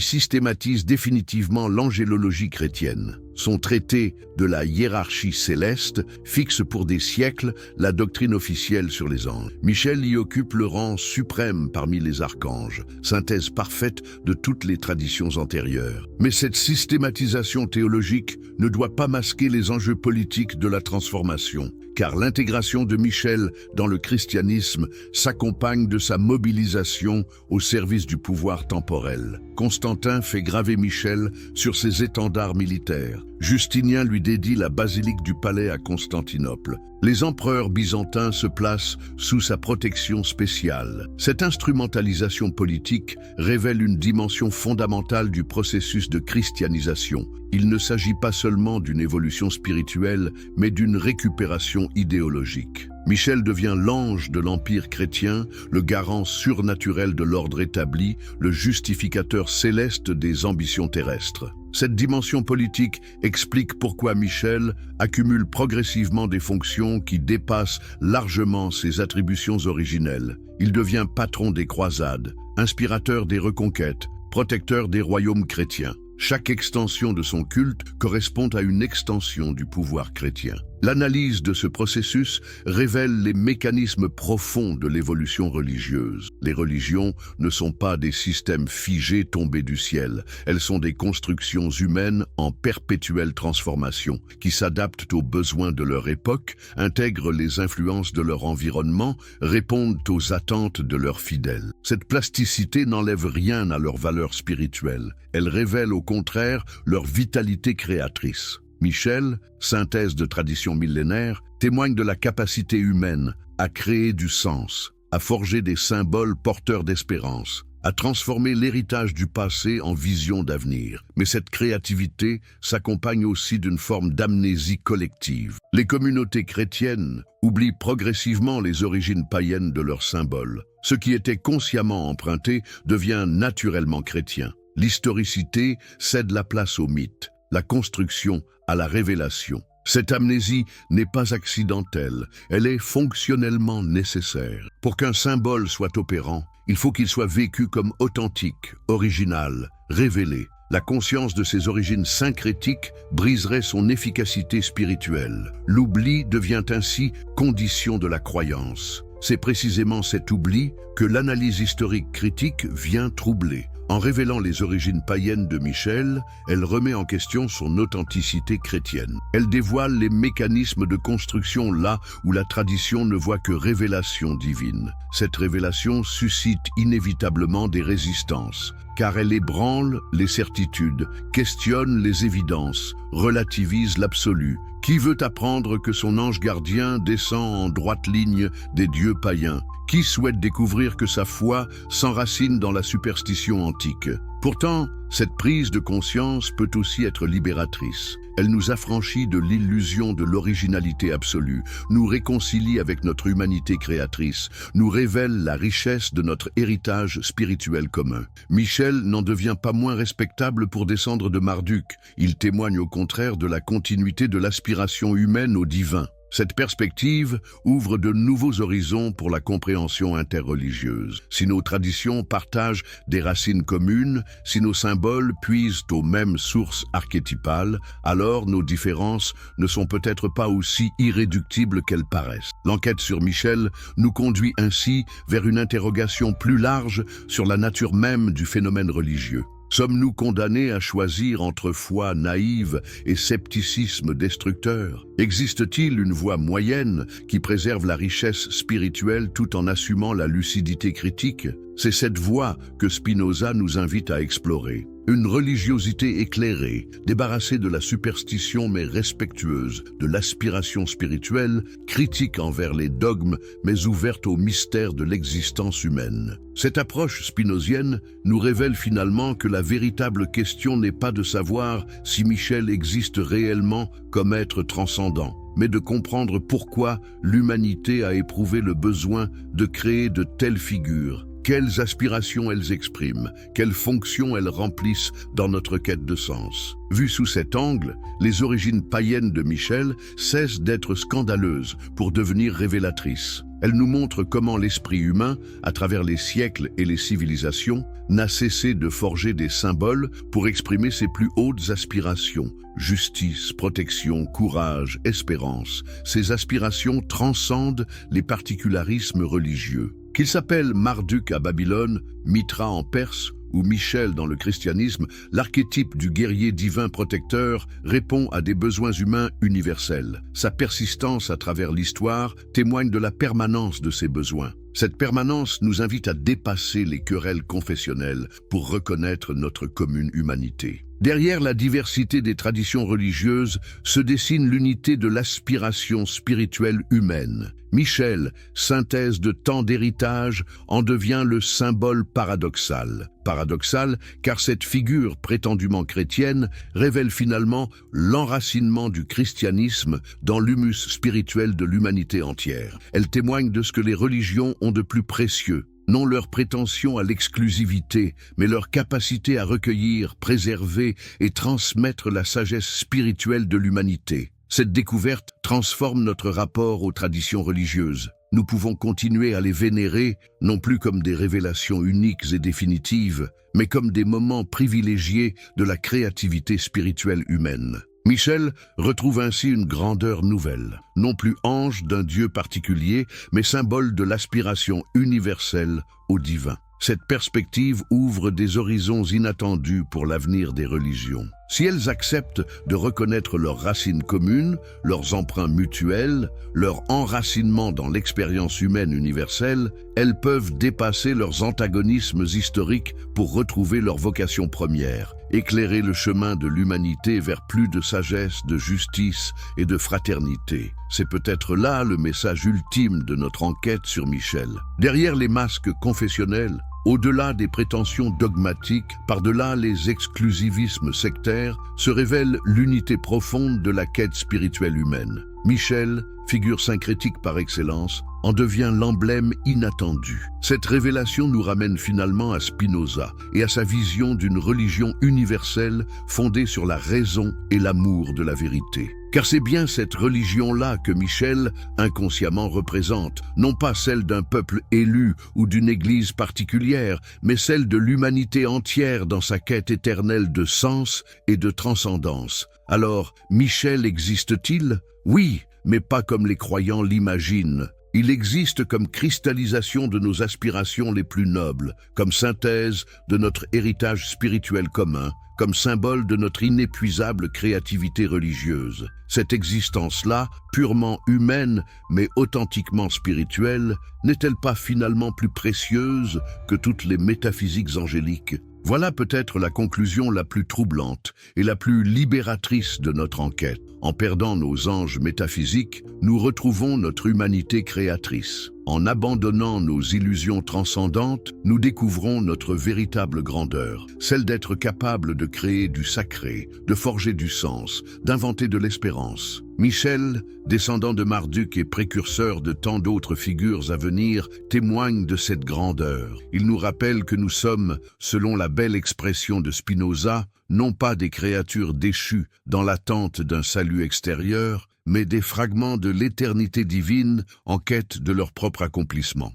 systématise définitivement l'angélologie chrétienne. Son traité de la hiérarchie céleste fixe pour des siècles la doctrine officielle sur les anges. Michel y occupe le rang suprême parmi les archanges, synthèse parfaite de toutes les traditions antérieures. Mais cette systématisation théologique ne doit pas masquer les enjeux politiques de la transformation, car l'intégration de Michel dans le christianisme s'accompagne de sa mobilisation au service du pouvoir temporel. Constantin fait graver Michel sur ses étendards militaires. Justinien lui dédie la basilique du palais à Constantinople. Les empereurs byzantins se placent sous sa protection spéciale. Cette instrumentalisation politique révèle une dimension fondamentale du processus de christianisation. Il ne s'agit pas seulement d'une évolution spirituelle, mais d'une récupération idéologique. Michel devient l'ange de l'empire chrétien, le garant surnaturel de l'ordre établi, le justificateur céleste des ambitions terrestres. Cette dimension politique explique pourquoi Michel accumule progressivement des fonctions qui dépassent largement ses attributions originelles. Il devient patron des croisades, inspirateur des reconquêtes, protecteur des royaumes chrétiens. Chaque extension de son culte correspond à une extension du pouvoir chrétien. L'analyse de ce processus révèle les mécanismes profonds de l'évolution religieuse. Les religions ne sont pas des systèmes figés tombés du ciel. Elles sont des constructions humaines en perpétuelle transformation, qui s'adaptent aux besoins de leur époque, intègrent les influences de leur environnement, répondent aux attentes de leurs fidèles. Cette plasticité n'enlève rien à leur valeur spirituelle. Elle révèle au contraire leur vitalité créatrice. Michel, synthèse de traditions millénaires, témoigne de la capacité humaine à créer du sens, à forger des symboles porteurs d'espérance, à transformer l'héritage du passé en vision d'avenir. Mais cette créativité s'accompagne aussi d'une forme d'amnésie collective. Les communautés chrétiennes oublient progressivement les origines païennes de leurs symboles. Ce qui était consciemment emprunté devient naturellement chrétien. L'historicité cède la place au mythe, la construction à la révélation. Cette amnésie n'est pas accidentelle, elle est fonctionnellement nécessaire. Pour qu'un symbole soit opérant, il faut qu'il soit vécu comme authentique, original, révélé. La conscience de ses origines syncrétiques briserait son efficacité spirituelle. L'oubli devient ainsi condition de la croyance. C'est précisément cet oubli que l'analyse historique critique vient troubler. En révélant les origines païennes de Michel, elle remet en question son authenticité chrétienne. Elle dévoile les mécanismes de construction là où la tradition ne voit que révélation divine. Cette révélation suscite inévitablement des résistances, car elle ébranle les certitudes, questionne les évidences, relativise l'absolu. Qui veut apprendre que son ange gardien descend en droite ligne des dieux païens? Qui souhaite découvrir que sa foi s'enracine dans la superstition antique? Pourtant, cette prise de conscience peut aussi être libératrice. Elle nous affranchit de l'illusion de l'originalité absolue, nous réconcilie avec notre humanité créatrice, nous révèle la richesse de notre héritage spirituel commun. Michel n'en devient pas moins respectable pour descendre de Marduk. Il témoigne au contraire de la continuité de l'aspiration humaine au divin. Cette perspective ouvre de nouveaux horizons pour la compréhension interreligieuse. Si nos traditions partagent des racines communes, si nos symboles puisent aux mêmes sources archétypales, alors nos différences ne sont peut-être pas aussi irréductibles qu'elles paraissent. L'enquête sur Michel nous conduit ainsi vers une interrogation plus large sur la nature même du phénomène religieux. Sommes-nous condamnés à choisir entre foi naïve et scepticisme destructeur? Existe-t-il une voie moyenne qui préserve la richesse spirituelle tout en assumant la lucidité critique? C'est cette voie que Spinoza nous invite à explorer. Une religiosité éclairée, débarrassée de la superstition mais respectueuse de l'aspiration spirituelle, critique envers les dogmes mais ouverte au mystère de l'existence humaine. Cette approche spinozienne nous révèle finalement que la véritable question n'est pas de savoir si Michel existe réellement comme être transcendant, mais de comprendre pourquoi l'humanité a éprouvé le besoin de créer de telles figures. Quelles aspirations elles expriment, quelles fonctions elles remplissent dans notre quête de sens. Vues sous cet angle, les origines païennes de Michel cessent d'être scandaleuses pour devenir révélatrices. Elles nous montrent comment l'esprit humain, à travers les siècles et les civilisations, n'a cessé de forger des symboles pour exprimer ses plus hautes aspirations. Justice, protection, courage, espérance. Ces aspirations transcendent les particularismes religieux. Qu'il s'appelle Marduk à Babylone, Mitra en Perse ou Michel dans le christianisme, l'archétype du guerrier divin protecteur répond à des besoins humains universels. Sa persistance à travers l'histoire témoigne de la permanence de ces besoins. Cette permanence nous invite à dépasser les querelles confessionnelles pour reconnaître notre commune humanité. Derrière la diversité des traditions religieuses se dessine l'unité de l'aspiration spirituelle humaine. Michel, synthèse de tant d'héritages, en devient le symbole paradoxal. Paradoxal car cette figure prétendument chrétienne révèle finalement l'enracinement du christianisme dans l'humus spirituel de l'humanité entière. Elle témoigne de ce que les religions ont de plus précieux. Non leur prétention à l'exclusivité, mais leur capacité à recueillir, préserver et transmettre la sagesse spirituelle de l'humanité. Cette découverte transforme notre rapport aux traditions religieuses. Nous pouvons continuer à les vénérer, non plus comme des révélations uniques et définitives, mais comme des moments privilégiés de la créativité spirituelle humaine. Michel retrouve ainsi une grandeur nouvelle, non plus ange d'un Dieu particulier, mais symbole de l'aspiration universelle au divin. Cette perspective ouvre des horizons inattendus pour l'avenir des religions. Si elles acceptent de reconnaître leurs racines communes, leurs emprunts mutuels, leur enracinement dans l'expérience humaine universelle, elles peuvent dépasser leurs antagonismes historiques pour retrouver leur vocation première, éclairer le chemin de l'humanité vers plus de sagesse, de justice et de fraternité. C'est peut-être là le message ultime de notre enquête sur Michel. Derrière les masques confessionnels, au-delà des prétentions dogmatiques, par-delà les exclusivismes sectaires, se révèle l'unité profonde de la quête spirituelle humaine. Michel, figure syncrétique par excellence, en devient l'emblème inattendu. Cette révélation nous ramène finalement à Spinoza et à sa vision d'une religion universelle fondée sur la raison et l'amour de la vérité. Car c'est bien cette religion-là que Michel inconsciemment représente, non pas celle d'un peuple élu ou d'une église particulière, mais celle de l'humanité entière dans sa quête éternelle de sens et de transcendance. Alors, Michel existe-t-il? Oui, mais pas comme les croyants l'imaginent. Il existe comme cristallisation de nos aspirations les plus nobles, comme synthèse de notre héritage spirituel commun, comme symbole de notre inépuisable créativité religieuse. Cette existence-là, purement humaine mais authentiquement spirituelle, n'est-elle pas finalement plus précieuse que toutes les métaphysiques angéliques? Voilà peut-être la conclusion la plus troublante et la plus libératrice de notre enquête. En perdant nos anges métaphysiques, nous retrouvons notre humanité créatrice. En abandonnant nos illusions transcendantes, nous découvrons notre véritable grandeur, celle d'être capable de créer du sacré, de forger du sens, d'inventer de l'espérance. Michel, descendant de Marduk et précurseur de tant d'autres figures à venir, témoigne de cette grandeur. Il nous rappelle que nous sommes, selon la belle expression de Spinoza, non pas des créatures déchues dans l'attente d'un salut extérieur, mais des fragments de l'éternité divine en quête de leur propre accomplissement.